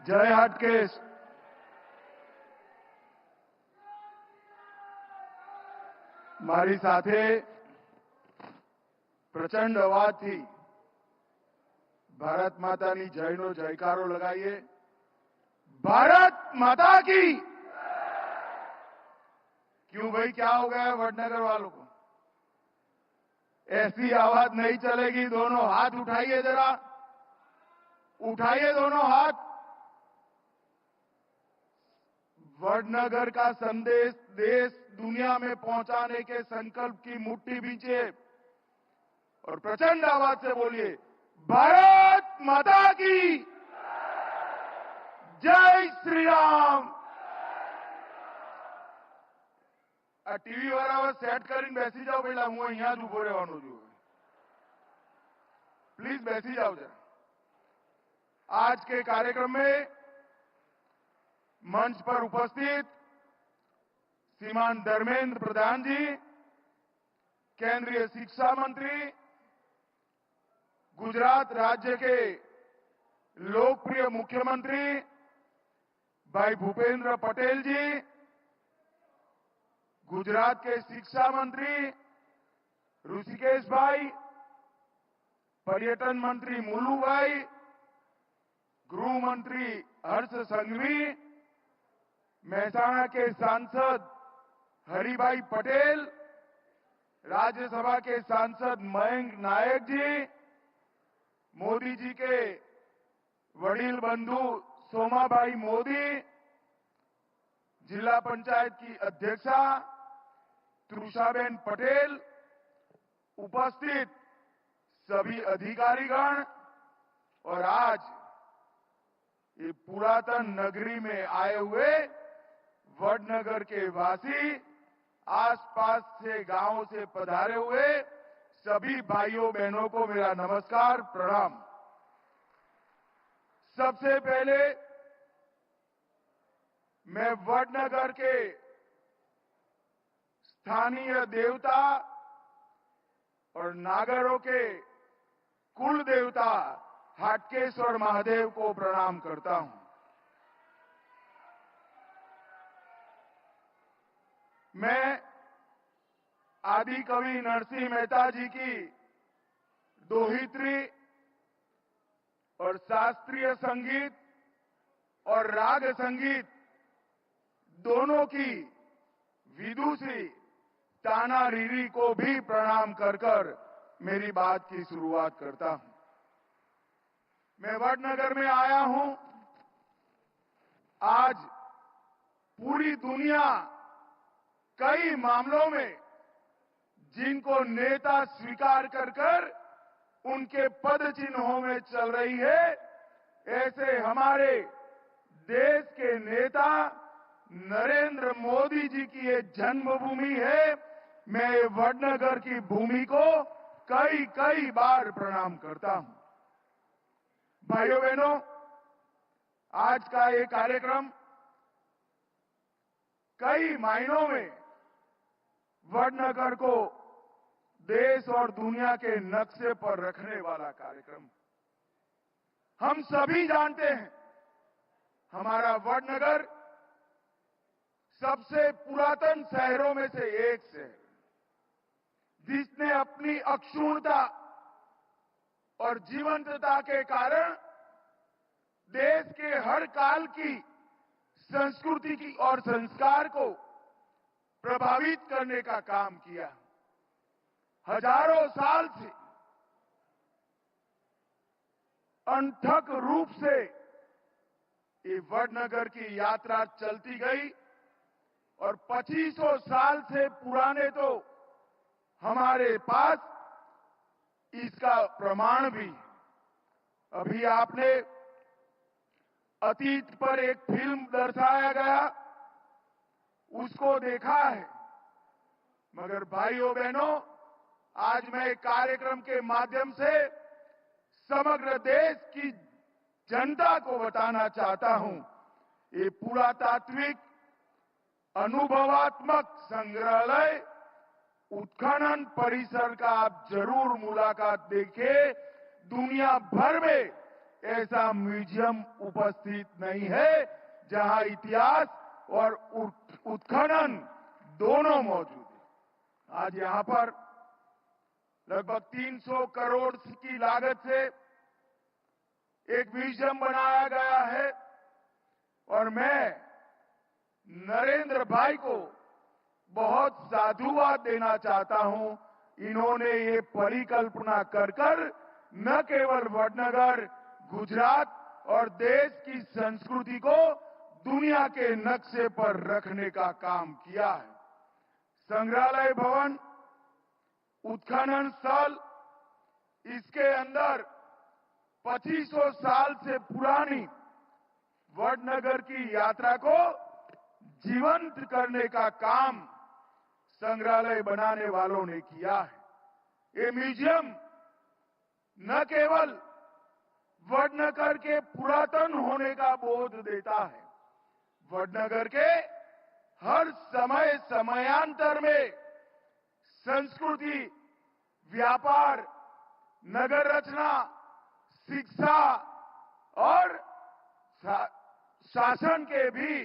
जय हाटकेश। મારી સાથે પ્રચંડ અવાજથી ભારત માતાની જયનો જયકારો લગાઈએ। भारत माता की। क्यों भाई, क्या हो गया है वडनगर वालों को? ऐसी आवाज नहीं चलेगी। दोनों हाथ उठाइए, जरा उठाइए दोनों हाथ। वडनगर का संदेश देश दुनिया में पहुंचाने के संकल्प की मुट्ठी बींचिए और प्रचंड आवाज से बोलिए, भारत माता की जय श्री राम। आ टीवी वाला सेट કરીને બેસી જાઓ પેલા, હું અહીંયા જ ઉભો રહેવાનો છું। प्लीज बैसी जाओ जरा। आज के कार्यक्रम में मंच पर उपस्थित श्रीमान धर्मेंद्र प्रधान जी, केंद्रीय शिक्षा मंत्री, गुजरात राज्य के लोकप्रिय मुख्यमंत्री भाई भूपेंद्र पटेल जी, गुजरात के शिक्षा मंत्री ऋषिकेश भाई, पर्यटन मंत्री मुलू भाई, गृह मंत्री हर्ष संघवी, मेहसाणा के सांसद हरिभाई पटेल, राज्यसभा के सांसद मयंक नायक जी, मोदी जी के वडील बंधु सोमाभाई मोदी, जिला पंचायत की अध्यक्षा तृषाबेन पटेल, उपस्थित सभी अधिकारीगण और आज ये पुरातन नगरी में आए हुए वडनगर के वासी, आसपास से गांवों से पधारे हुए सभी भाइयों बहनों को मेरा नमस्कार, प्रणाम। सबसे पहले मैं वडनगर के स्थानीय देवता और नागरों के कुल देवता हाटकेश्वर महादेव को प्रणाम करता हूं। मैं आदि कवि नरसिंह मेहता जी की दोहित्री और शास्त्रीय संगीत और राग संगीत दोनों की विदुषी ताना रीरी को भी प्रणाम कर मेरी बात की शुरुआत करता हूं। मैं वडनगर में आया हूं। आज पूरी दुनिया कई मामलों में जिनको नेता स्वीकार कर उनके पद चिन्हों में चल रही है, ऐसे हमारे देश के नेता नरेंद्र मोदी जी की ये जन्मभूमि है। मैं वडनगर की भूमि को कई बार प्रणाम करता हूं। भाइयों बहनों, आज का ये कार्यक्रम कई मायनों में वडनगर को देश और दुनिया के नक्शे पर रखने वाला कार्यक्रम। हम सभी जानते हैं हमारा वडनगर सबसे पुरातन शहरों में से एक शहर, जिसने अपनी अक्षुण्णता और जीवंतता के कारण देश के हर काल की संस्कृति की और संस्कार को प्रभावित करने का काम किया। हजारों साल से अनथक रूप से ये वडनगर की यात्रा चलती गई और 2500 साल से पुराने तो हमारे पास इसका प्रमाण भी है। अभी आपने अतीत पर एक फिल्म दर्शाया गया, उसको देखा है, मगर भाइयों बहनों, आज मैं कार्यक्रम के माध्यम से समग्र देश की जनता को बताना चाहता हूं, ये पुरातात्विक अनुभवात्मक संग्रहालय उत्खनन परिसर का आप जरूर मुलाकात देखिए। दुनिया भर में ऐसा म्यूजियम उपस्थित नहीं है जहां इतिहास और उत्खनन दोनों मौजूद है। आज यहां पर लगभग 300 करोड़ की लागत से एक म्यूजियम बनाया गया है और मैं नरेंद्र भाई को बहुत साधुवाद देना चाहता हूं। इन्होंने ये परिकल्पना कर न केवल वडनगर, गुजरात और देश की संस्कृति को दुनिया के नक्शे पर रखने का काम किया है। संग्रहालय भवन, उत्खनन स्थल, इसके अंदर 2500 साल से पुरानी वडनगर की यात्रा को जीवंत करने का काम संग्रहालय बनाने वालों ने किया है। ये म्यूजियम न केवल वडनगर के पुरातन होने का बोध देता है, वडनगर के हर समय समयांतर में संस्कृति, व्यापार, नगर रचना, शिक्षा और शासन के भी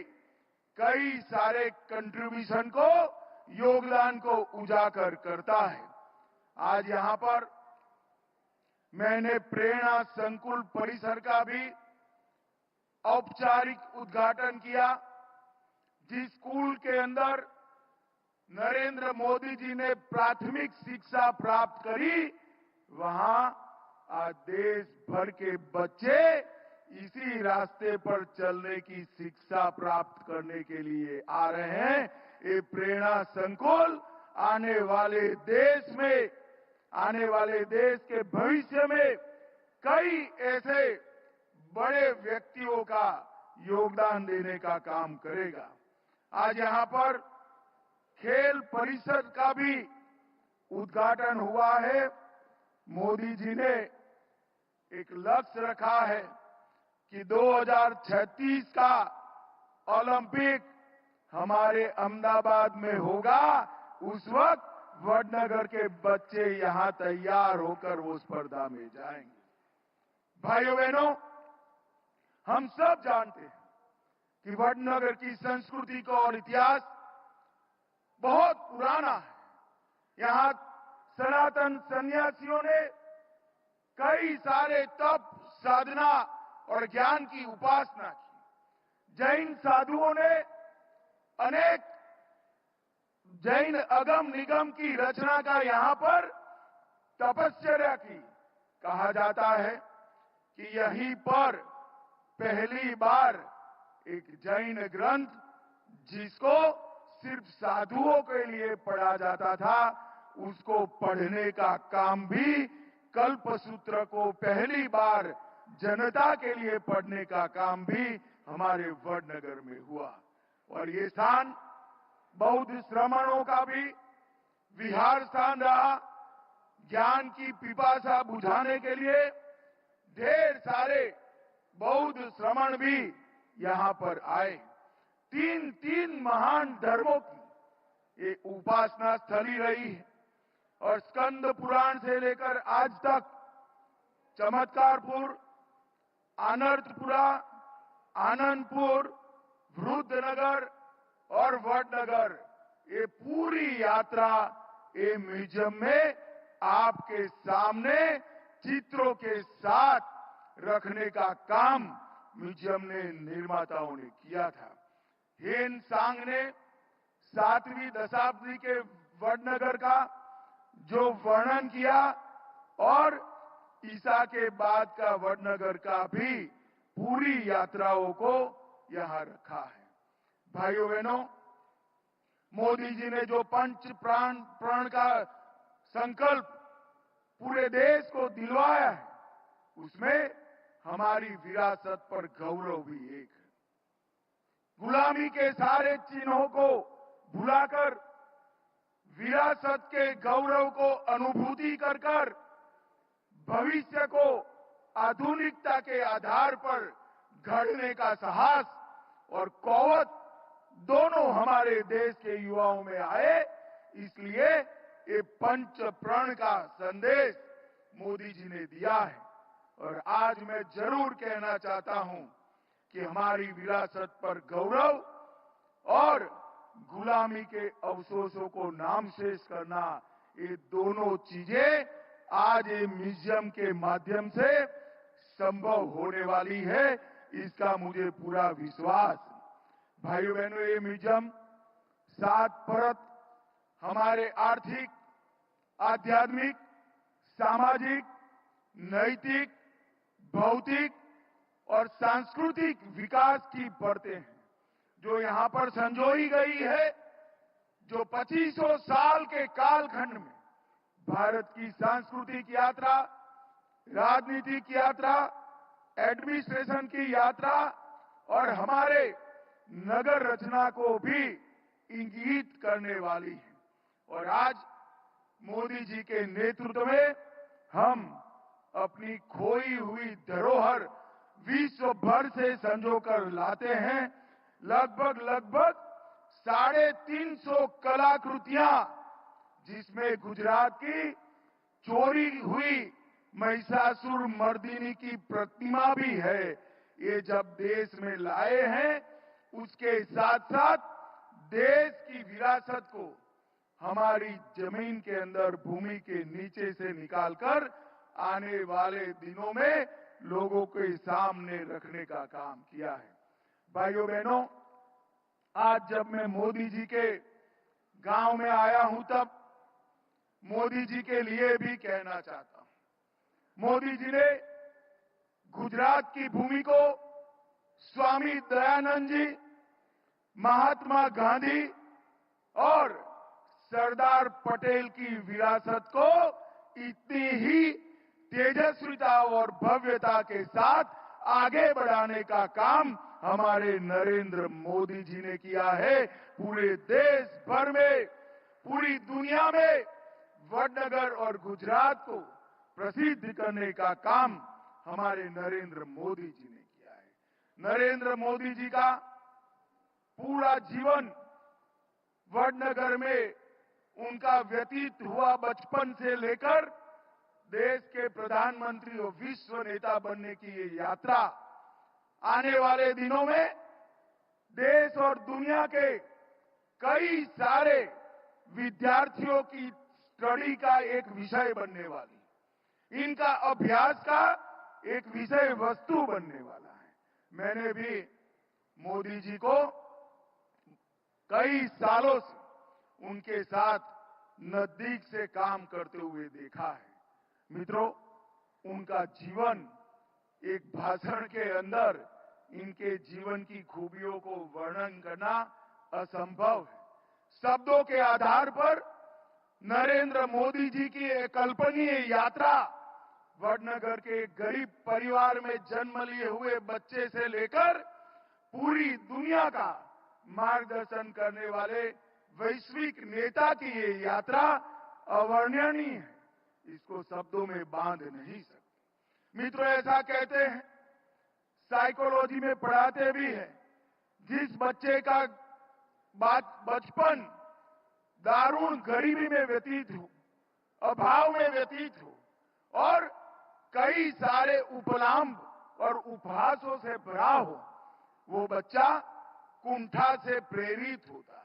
कई सारे कंट्रीब्यूशन को, योगदान को उजागर करता है। आज यहां पर मैंने प्रेरणा संकुल परिसर का भी औपचारिक उद्घाटन किया, जिस स्कूल के अंदर नरेंद्र मोदी जी ने प्राथमिक शिक्षा प्राप्त करी, वहां आज देश भर के बच्चे इसी रास्ते पर चलने की शिक्षा प्राप्त करने के लिए आ रहे हैं। ये प्रेरणा संकुल आने वाले देश के भविष्य में कई ऐसे बड़े व्यक्तियों का योगदान देने का काम करेगा। आज यहां पर खेल परिषद का भी उद्घाटन हुआ है। मोदी जी ने एक लक्ष्य रखा है कि 2036 का ओलंपिक हमारे अहमदाबाद में होगा। उस वक्त वडनगर के बच्चे यहां तैयार होकर वो स्पर्धा में जाएंगे। भाइयों बहनों, हम सब जानते हैं कि वडनगर की संस्कृति का और इतिहास बहुत पुराना है। यहां सनातन सन्यासियों ने कई सारे तप, साधना और ज्ञान की उपासना की। जैन साधुओं ने अनेक जैन अगम निगम की रचना का यहां पर तपश्चर्या की। कहा जाता है कि यहीं पर पहली बार एक जैन ग्रंथ, जिसको सिर्फ साधुओं के लिए पढ़ा जाता था, उसको पढ़ने का काम भी, कल्पसूत्र को पहली बार जनता के लिए पढ़ने का काम भी हमारे वडनगर में हुआ। और ये स्थान बौद्ध श्रमणों का भी विहार स्थान रहा। ज्ञान की पिपासा बुझाने के लिए ढेर सारे बौद्ध श्रमण भी यहां पर आए। तीन महान धर्मों की ये उपासना स्थली रही है और स्कंद पुराण से लेकर आज तक चमत्कारपुर, आनर्तपुरा, आनंदपुर, वृद्धनगर और वडनगर, ये पूरी यात्रा ये म्यूजियम में आपके सामने चित्रों के साथ रखने का काम म्यूजियम ने, निर्माताओं ने किया था। हेन सांग ने 7वीं शताब्दी के वडनगर का जो वर्णन किया और ईसा के बाद का वडनगर का भी पूरी यात्राओं को यहां रखा है। भाइयों बहनों, मोदी जी ने जो पंच प्राण का संकल्प पूरे देश को दिलवाया है, उसमें हमारी विरासत पर गौरव भी एक है। गुलामी के सारे चिन्हों को भुलाकर विरासत के गौरव को अनुभूति कर कर भविष्य को आधुनिकता के आधार पर गढ़ने का साहस और कौवत दोनों हमारे देश के युवाओं में आए। इसलिए ये पंच प्रण का संदेश मोदी जी ने दिया है। और आज मैं जरूर कहना चाहता हूं कि हमारी विरासत पर गौरव और गुलामी के अवशेषों को नामशेष करना, ये दोनों चीजें आज ये म्यूजियम के माध्यम से संभव होने वाली है, इसका मुझे पूरा विश्वास। भाइयों बहनों, ये म्यूजियम 7 परत हमारे आर्थिक, आध्यात्मिक, सामाजिक, नैतिक, भौतिक और सांस्कृतिक विकास की परतें हैं जो यहां पर संजोई गई है, जो 2500 साल के कालखंड में भारत की सांस्कृतिक यात्रा, राजनीतिक यात्रा, एडमिनिस्ट्रेशन की यात्रा और हमारे नगर रचना को भी इंगित करने वाली है। और आज मोदी जी के नेतृत्व में हम अपनी खोई हुई धरोहर विश्व भर से संजोकर लाते हैं। लगभग 350 कलाकृतियां, जिसमें गुजरात की चोरी हुई महिषासुर मर्दिनी की प्रतिमा भी है। ये जब देश में लाए हैं, उसके साथ साथ देश की विरासत को हमारी जमीन के अंदर, भूमि के नीचे से निकालकर आने वाले दिनों में लोगों के सामने रखने का काम किया है। भाइयों बहनों, आज जब मैं मोदी जी के गांव में आया हूं, तब मोदी जी के लिए भी कहना चाहता हूं। मोदी जी ने गुजरात की भूमि को स्वामी दयानंद जी, महात्मा गांधी और सरदार पटेल की विरासत को इतनी ही तेजस्विता और भव्यता के साथ आगे बढ़ाने का काम हमारे नरेंद्र मोदी जी ने किया है। पूरे देश भर में, पूरी दुनिया में वडनगर और गुजरात को प्रसिद्ध करने का काम हमारे नरेंद्र मोदी जी ने किया है। नरेंद्र मोदी जी का पूरा जीवन वडनगर में उनका व्यतीत हुआ, बचपन से लेकर देश के प्रधानमंत्री और विश्व नेता बनने की ये यात्रा आने वाले दिनों में देश और दुनिया के कई सारे विद्यार्थियों की स्टडी का एक विषय बनने वाली, इनका अभ्यास का एक विषय वस्तु बनने वाला है। मैंने भी मोदी जी को कई सालों से उनके साथ नजदीक से काम करते हुए देखा है। मित्रों, उनका जीवन एक भाषण के अंदर इनके जीवन की खूबियों को वर्णन करना असंभव है। शब्दों के आधार पर नरेंद्र मोदी जी की एक कल्पनीय यात्रा वडनगर के गरीब परिवार में जन्म लिए हुए बच्चे से लेकर पूरी दुनिया का मार्गदर्शन करने वाले वैश्विक नेता की ये यात्रा अवर्णनीय है। इसको शब्दों में बांध नहीं सकते। मित्रों, ऐसा कहते हैं, साइकोलॉजी में पढ़ाते भी हैं, जिस बच्चे का बचपन दारुण गरीबी में व्यतीत हो, अभाव में व्यतीत हो और कई सारे उपलांभ और उपहासों से भरा हो, वो बच्चा कुंठा से प्रेरित होता है।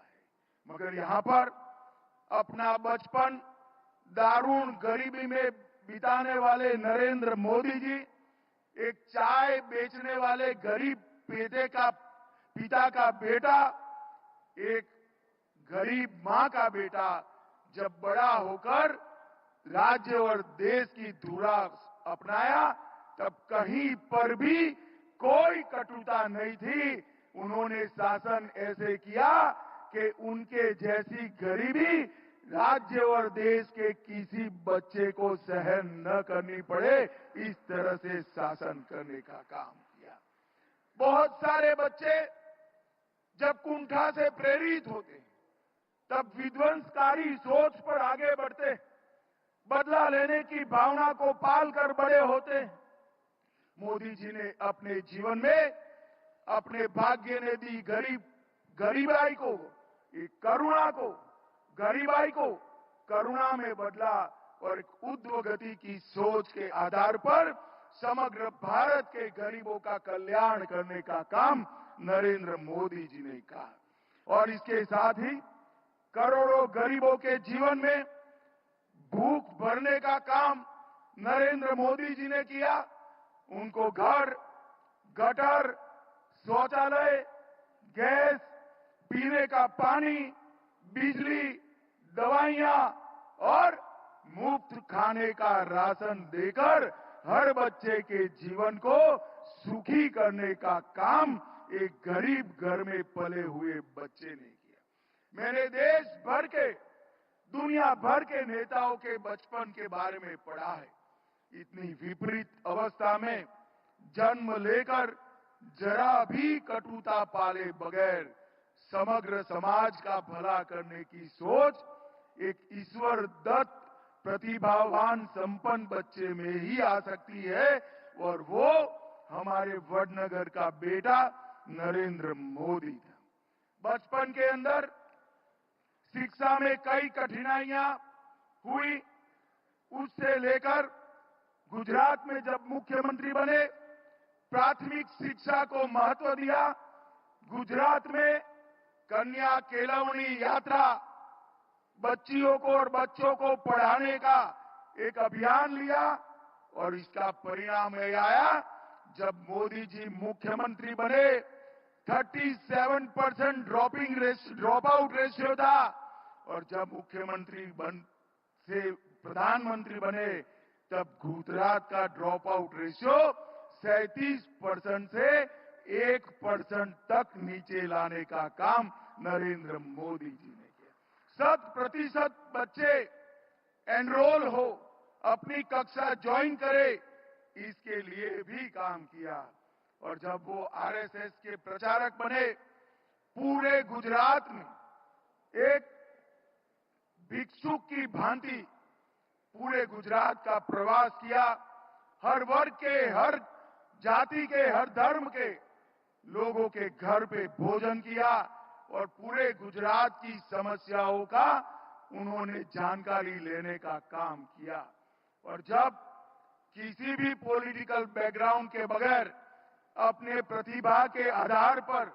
मगर यहां पर अपना बचपन दारुण गरीबी में बिताने वाले नरेंद्र मोदी जी एक चाय बेचने वाले गरीब पिता का बेटा, एक गरीब मां का बेटा, जब बड़ा होकर राज्य और देश की धुरा अपनाया तब कहीं पर भी कोई कटुता नहीं थी। उन्होंने शासन ऐसे किया कि उनके जैसी गरीबी राज्य और देश के किसी बच्चे को सहन न करनी पड़े, इस तरह से शासन करने का काम किया। बहुत सारे बच्चे जब कुंठा से प्रेरित होते तब विध्वंसकारी सोच पर आगे बढ़ते, बदला लेने की भावना को पालकर बड़े होते। मोदी जी ने अपने जीवन में अपने भाग्य ने दी गरीबाई को, करुणा को, गरीबाई को करुणा में बदला और एक ऊर्ध्वगति की सोच के आधार पर समग्र भारत के गरीबों का कल्याण करने का काम नरेंद्र मोदी जी ने कहा। और इसके साथ ही करोड़ों गरीबों के जीवन में भूख भरने का काम नरेंद्र मोदी जी ने किया। उनको घर, गटर, शौचालय, गैस, पीने का पानी, बिजली, दवाइयां और मुफ्त खाने का राशन देकर हर बच्चे के जीवन को सुखी करने का काम एक गरीब घर में पले हुए बच्चे ने किया। मैंने देश भर के, दुनिया भर के नेताओं के बचपन के बारे में पढ़ा है। इतनी विपरीत अवस्था में जन्म लेकर जरा भी कटुता पाले बगैर समग्र समाज का भला करने की सोच एक ईश्वर दत्त प्रतिभावान संपन्न बच्चे में ही आ सकती है, और वो हमारे वडनगर का बेटा नरेंद्र मोदी था। बचपन के अंदर शिक्षा में कई कठिनाइयां हुई। उससे लेकर गुजरात में जब मुख्यमंत्री बने, प्राथमिक शिक्षा को महत्व दिया। गुजरात में कन्या केलवनी यात्रा, बच्चियों को और बच्चों को पढ़ाने का एक अभियान लिया, और इसका परिणाम यह आया जब मोदी जी मुख्यमंत्री बने 37% ड्रॉप आउट रेशियो था, और जब मुख्यमंत्री से प्रधानमंत्री बने तब गुजरात का ड्रॉप आउट रेशियो 37% से 1% तक नीचे लाने का काम नरेंद्र मोदी जी ने किया। 100% बच्चे एनरोल हो, अपनी कक्षा ज्वाइन करे, इसके लिए भी काम किया। और जब वो आरएसएस के प्रचारक बने, पूरे गुजरात में एक भिक्षुक की भांति पूरे गुजरात का प्रवास किया। हर वर्ग के, हर जाति के, हर धर्म के लोगों के घर पे भोजन किया, और पूरे गुजरात की समस्याओं का उन्होंने जानकारी लेने का काम किया। और जब किसी भी पॉलिटिकल बैकग्राउंड के बगैर अपने प्रतिभा के आधार पर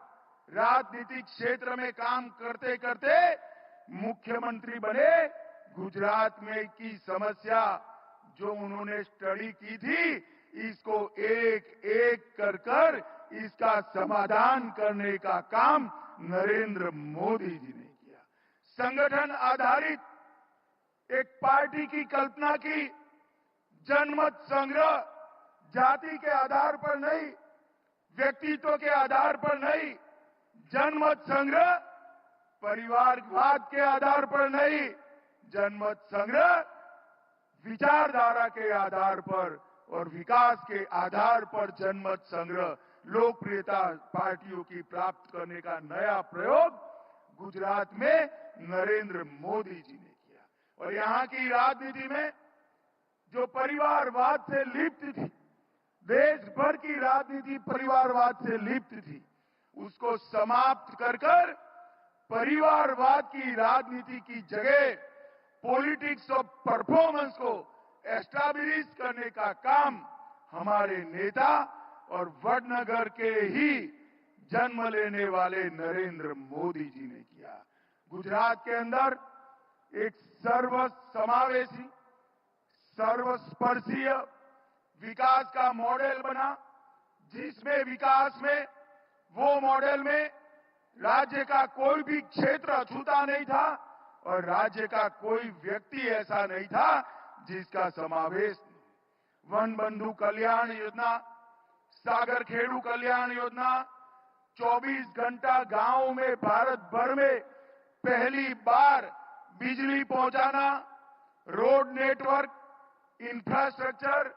राजनीतिक क्षेत्र में काम करते करते मुख्यमंत्री बने, गुजरात में की समस्या जो उन्होंने स्टडी की थी, इसको एक एक कर इसका समाधान करने का काम नरेंद्र मोदी जी ने किया। संगठन आधारित एक पार्टी की कल्पना की, जनमत संग्रह, जाति के आधार पर नहीं, व्यक्तित्व के आधार पर नहीं, जनमत संग्रह परिवारवाद के आधार पर नहीं, जनमत संग्रह विचारधारा के आधार पर और विकास के आधार पर जनमत संग्रह, लोकप्रियता पार्टियों की प्राप्त करने का नया प्रयोग गुजरात में नरेंद्र मोदी जी ने किया। और यहां की राजनीति में जो परिवारवाद से लिप्त थी, देश भर की राजनीति परिवारवाद से लिप्त थी, उसको समाप्त कर परिवारवाद की राजनीति की जगह पॉलिटिक्स ऑफ परफॉर्मेंस को एस्टैब्लिश करने का काम हमारे नेता और वडनगर के ही जन्म लेने वाले नरेंद्र मोदी जी ने किया। गुजरात के अंदर एक सर्वसमावेशी, सर्वस्पर्शीय विकास का मॉडल बना, जिसमें विकास में वो मॉडल में राज्य का कोई भी क्षेत्र अछूता नहीं था और राज्य का कोई व्यक्ति ऐसा नहीं था जिसका समावेश नहीं। वन बंधु कल्याण योजना, सागर खेड़ू कल्याण योजना, 24 घंटा गांव में भारत भर में पहली बार बिजली पहुंचाना, रोड नेटवर्क, इंफ्रास्ट्रक्चर,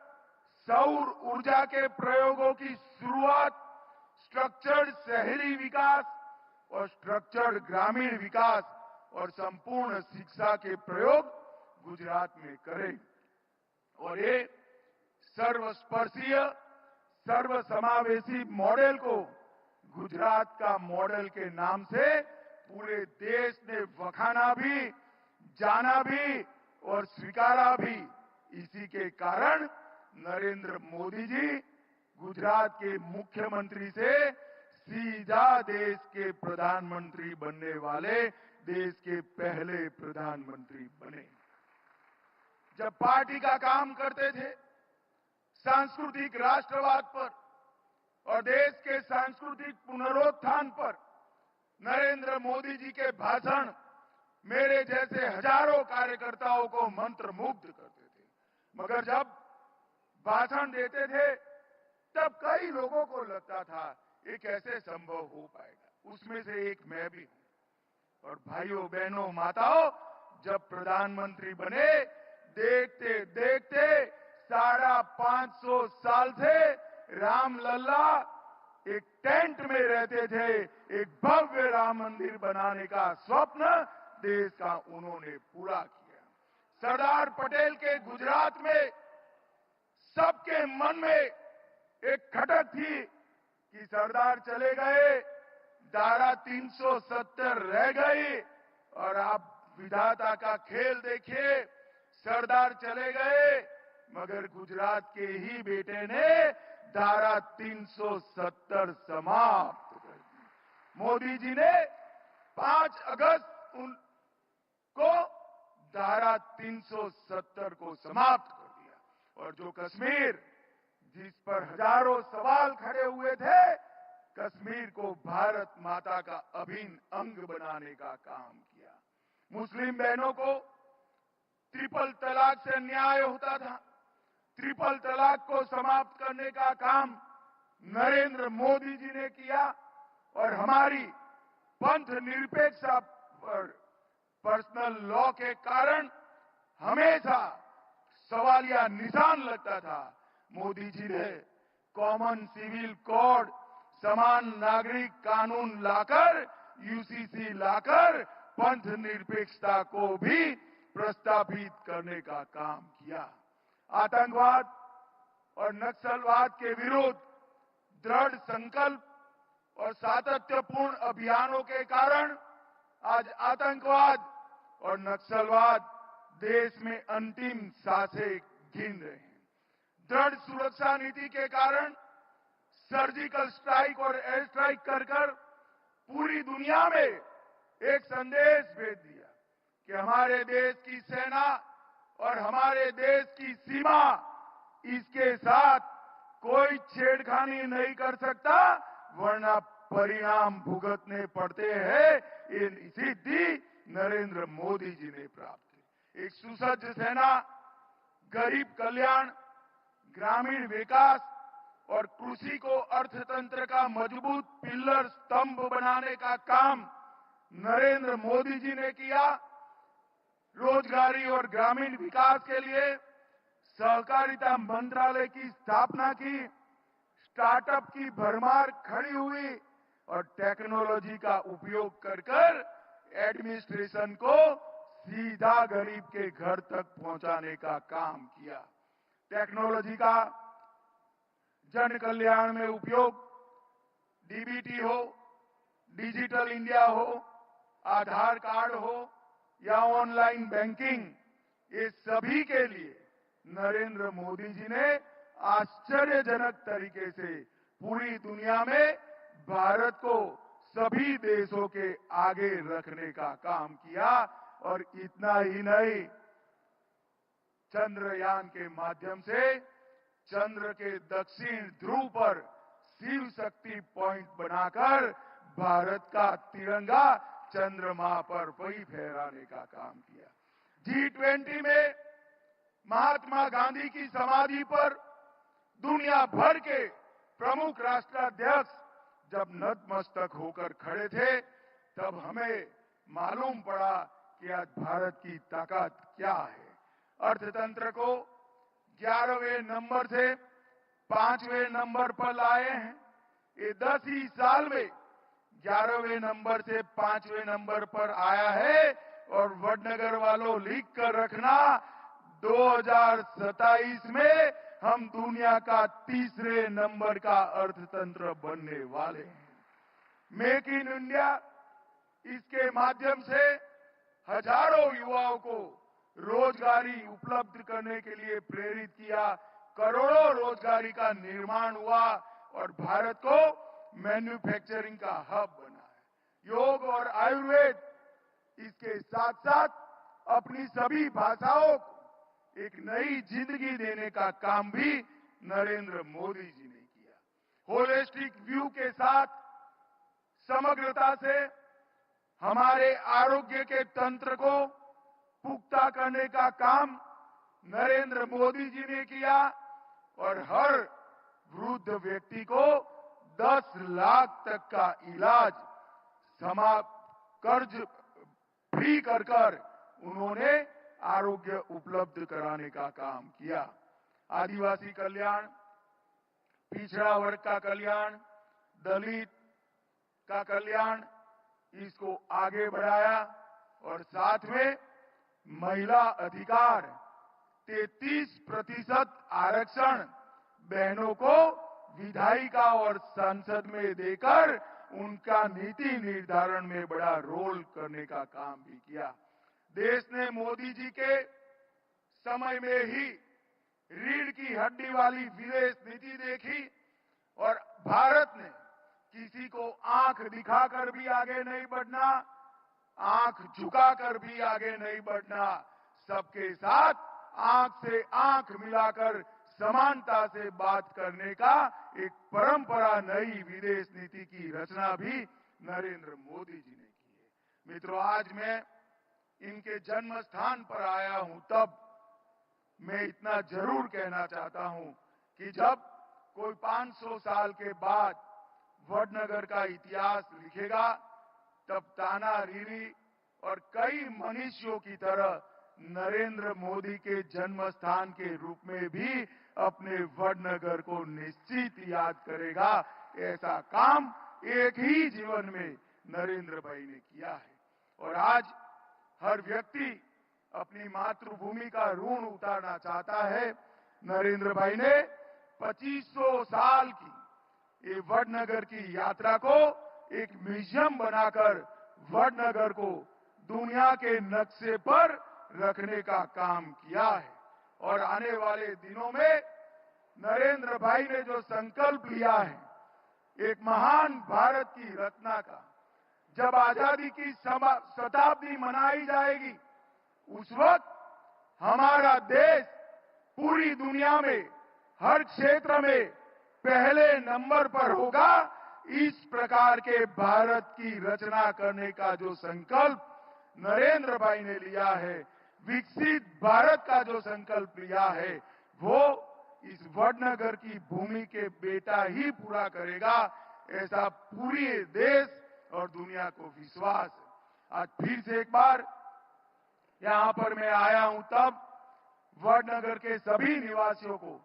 सौर ऊर्जा के प्रयोगों की शुरुआत, स्ट्रक्चर्ड शहरी विकास और स्ट्रक्चर्ड ग्रामीण विकास और संपूर्ण शिक्षा के प्रयोग गुजरात में करें। और ये सर्वस्पर्शीय, सर्वसमावेशी मॉडल को गुजरात का मॉडल के नाम से पूरे देश ने वखाना भी, जाना भी और स्वीकारा भी। इसी के कारण नरेंद्र मोदी जी गुजरात के मुख्यमंत्री से सीधा देश के प्रधानमंत्री बनने वाले देश के पहले प्रधानमंत्री बने। जब पार्टी का काम करते थे सांस्कृतिक राष्ट्रवाद पर और देश के सांस्कृतिक पुनरुत्थान पर, नरेंद्र मोदी जी के भाषण मेरे जैसे हजारों कार्यकर्ताओं को मंत्रमुग्ध करते थे। मगर जब भाषण देते थे तब कई लोगों को लगता था ये कैसे संभव हो पाएगा। उसमें से एक मैं भी हूं। और भाइयों बहनों माताओं, जब प्रधानमंत्री बने, देखते देखते 550 साल से रामलला एक टेंट में रहते थे। एक भव्य राम मंदिर बनाने का स्वप्न देश का उन्होंने पूरा किया। सरदार पटेल के गुजरात में सबके मन में एक खटक थी कि सरदार चले गए, धारा 370 रह गई। और आप विधाता का खेल देखिए, सरदार चले गए मगर गुजरात के ही बेटे ने धारा 370 समाप्त कर दी। मोदी जी ने 5 अगस्त को धारा 370 को समाप्त कर दिया। और जो कश्मीर, जिस पर हजारों सवाल खड़े हुए थे, कश्मीर को भारत माता का अभिन्न अंग बनाने का काम किया। मुस्लिम बहनों को ट्रिपल तलाक से अन्याय होता था, ट्रिपल तलाक को समाप्त करने का काम नरेंद्र मोदी जी ने किया। और हमारी पंथ निरपेक्षता पर पर्सनल लॉ के कारण हमेशा सवालिया निशान लगता था। मोदी जी ने कॉमन सिविल कोड, समान नागरिक कानून लाकर, यूसीसी लाकर पंथ निरपेक्षता को भी प्रस्तावित करने का काम किया। आतंकवाद और नक्सलवाद के विरुद्ध दृढ़ संकल्प और सातत्यपूर्ण अभियानों के कारण आज आतंकवाद और नक्सलवाद देश में अंतिम सांसें गिन रहे हैं। दृढ़ सुरक्षा नीति के कारण सर्जिकल स्ट्राइक और एयर स्ट्राइक कर पूरी दुनिया में एक संदेश भेज दिया कि हमारे देश की सेना और हमारे देश की सीमा, इसके साथ कोई छेड़खानी नहीं कर सकता, वरना परिणाम भुगतने पड़ते हैं। ये सिद्धि नरेंद्र मोदी जी ने प्राप्त की। एक सुसज्ज सेना, गरीब कल्याण, ग्रामीण विकास और कृषि को अर्थतंत्र का मजबूत पिलर स्तंभ बनाने का काम नरेंद्र मोदी जी ने किया। रोजगारी और ग्रामीण विकास के लिए सहकारिता मंत्रालय की स्थापना की, स्टार्टअप की भरमार खड़ी हुई और टेक्नोलॉजी का उपयोग कर एडमिनिस्ट्रेशन को सीधा गरीब के घर तक पहुंचाने का काम किया। टेक्नोलॉजी का जन कल्याण में उपयोग, डीबीटी हो, डिजिटल इंडिया हो, आधार कार्ड हो या ऑनलाइन बैंकिंग, ये सभी के लिए नरेंद्र मोदी जी ने आश्चर्यजनक तरीके से पूरी दुनिया में भारत को सभी देशों के आगे रखने का काम किया। और इतना ही नहीं, चंद्रयान के माध्यम से चंद्र के दक्षिण ध्रुव पर शिव शक्ति पॉइंट बनाकर भारत का तिरंगा चंद्रमा पर वही फहराने का काम किया। G20 में महात्मा गांधी की समाधि पर दुनिया भर के प्रमुख राष्ट्राध्यक्ष जब नतमस्तक होकर खड़े थे, तब हमें मालूम पड़ा कि आज भारत की ताकत क्या है। अर्थतंत्र को 11वें नंबर से 5वें नंबर पर लाए हैं। ये 10 ही साल में 11वें नंबर से 5वें नंबर पर आया है। और वडनगर वालों लिख कर रखना, 2027 में हम दुनिया का 3रे नंबर का अर्थतंत्र बनने वाले हैं। मेक इन इंडिया, इसके माध्यम से हजारों युवाओं को रोजगारी उपलब्ध करने के लिए प्रेरित किया, करोड़ों रोजगारी का निर्माण हुआ और भारत को मैन्युफैक्चरिंग का हब बना है। योग और आयुर्वेद इसके साथ साथ अपनी सभी भाषाओं को एक नई जिंदगी देने का काम भी नरेंद्र मोदी जी ने किया। होलिस्टिक व्यू के साथ समग्रता से हमारे आरोग्य के तंत्र को पुख्ता करने का काम नरेंद्र मोदी जी ने किया और हर वृद्ध व्यक्ति को 10 लाख तक का इलाज कर्ज फ्री कर उन्होंने आरोग्य उपलब्ध कराने का काम किया। आदिवासी कल्याण, पिछड़ा वर्ग का कल्याण, दलित का कल्याण, इसको आगे बढ़ाया और साथ में महिला अधिकार 33% आरक्षण बहनों को विधायिका और संसद में देकर उनका नीति निर्धारण में बड़ा रोल करने का काम भी किया। देश ने मोदी जी के समय में ही रीढ़ की हड्डी वाली विदेश नीति देखी और भारत ने किसी को आंख दिखाकर भी आगे नहीं बढ़ना, आंख झुकाकर भी आगे नहीं बढ़ना, सबके साथ आंख से आंख मिलाकर समानता से बात करने का एक परंपरा, नई विदेश नीति की रचना भी नरेंद्र मोदी जी ने की है। मित्रों, आज मैं इनके जन्म स्थान पर आया हूं, तब मैं इतना जरूर कहना चाहता हूं कि जब कोई 500 साल के बाद वडनगर का इतिहास लिखेगा, तब ताना रीरी और कई मनीषियों की तरह नरेंद्र मोदी के जन्म स्थान के रूप में भी अपने वडनगर को निश्चित याद करेगा। ऐसा काम एक ही जीवन में नरेंद्र भाई ने किया है और आज हर व्यक्ति अपनी मातृभूमि का ऋण उतारना चाहता है। नरेंद्र भाई ने 2500 साल की ये वडनगर की यात्रा को एक म्यूजियम बनाकर वडनगर को दुनिया के नक्शे पर रखने का काम किया है और आने वाले दिनों में नरेंद्र भाई ने जो संकल्प लिया है एक महान भारत की रचना का, जब आजादी की शताब्दी मनाई जाएगी उस वक्त हमारा देश पूरी दुनिया में हर क्षेत्र में पहले नंबर पर होगा। इस प्रकार के भारत की रचना करने का जो संकल्प नरेंद्र भाई ने लिया है, विकसित भारत का जो संकल्प लिया है, वो इस वडनगर की भूमि के बेटा ही पूरा करेगा, ऐसा पूरे देश और दुनिया को विश्वास है। आज फिर से एक बार यहां पर मैं आया हूं, तब वडनगर के सभी निवासियों को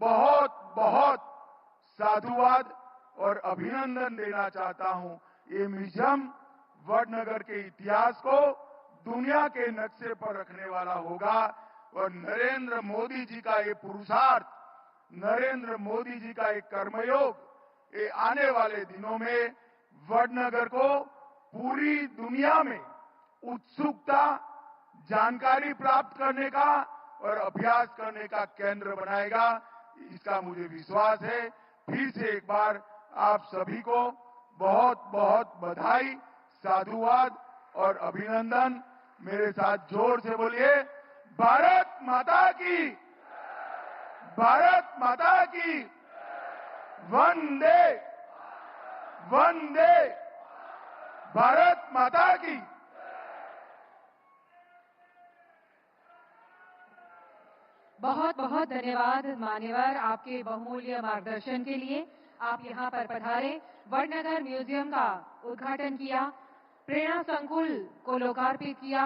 बहुत बहुत साधुवाद और अभिनंदन देना चाहता हूं। ये म्यूजियम वडनगर के इतिहास को दुनिया के नक्शे पर रखने वाला होगा और नरेंद्र मोदी जी का ये पुरुषार्थ, नरेंद्र मोदी जी का एक कर्मयोग, ये आने वाले दिनों में वडनगर को पूरी दुनिया में उत्सुकता, जानकारी प्राप्त करने का और अभ्यास करने का केंद्र बनाएगा, इसका मुझे विश्वास है। फिर से एक बार आप सभी को बहुत बहुत बधाई, साधुवाद और अभिनंदन। मेरे साथ जोर से बोलिए, भारत माता की, भारत माता की, वंदे वंदे, भारत माता की। बहुत बहुत धन्यवाद मान्यवर, आपके बहुमूल्य मार्गदर्शन के लिए। आप यहाँ पर पधारे, वडनगर म्यूजियम का उद्घाटन किया, प्रेरणा संकुल को लोकार्पित किया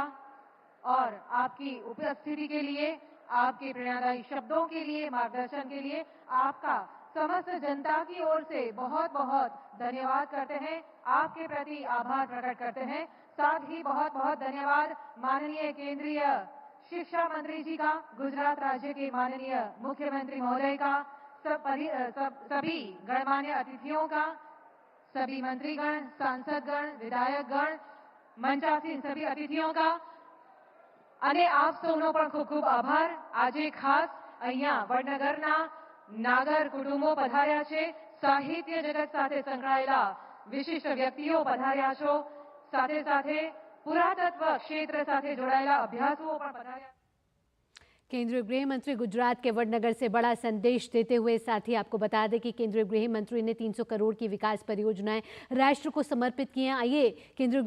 और आपकी उपस्थिति के लिए, आपके प्रेरणादायी शब्दों के लिए, मार्गदर्शन के लिए आपका समस्त जनता की ओर से बहुत बहुत धन्यवाद करते हैं। आपके प्रति आभार प्रकट करते हैं। साथ ही बहुत बहुत धन्यवाद माननीय केंद्रीय शिक्षा मंत्री जी का, गुजरात राज्य के माननीय मुख्यमंत्री महोदय का, सभी गणमान्य अतिथियों का, सभी मंत्रीगण, सांसदगण, विधायकगण, मंचासीन सभी अतिथियों का અને આપ સૌનો પણ ખૂબ ખૂબ આભાર। આજે ખાસ અહીંયા વડનગરના નાગર કુટુંબો પધાર્યા છે, સાહિત્ય જગત સાથે સંકળાયેલા વિશિષ્ટ વ્યક્તિઓ પધાર્યા છો, સાથે સાથે પુરાતત્વ ક્ષેત્ર સાથે જોડાયેલા અભ્યાસુઓ પણ પધાર્યા। केंद्रीय गृह मंत्री गुजरात के वडनगर से बड़ा संदेश देते हुए साथ ही आपको बता दें कि केंद्रीय गृह मंत्री ने 300 करोड़ की विकास परियोजनाएं राष्ट्र को समर्पित की हैं। आइए केंद्रीय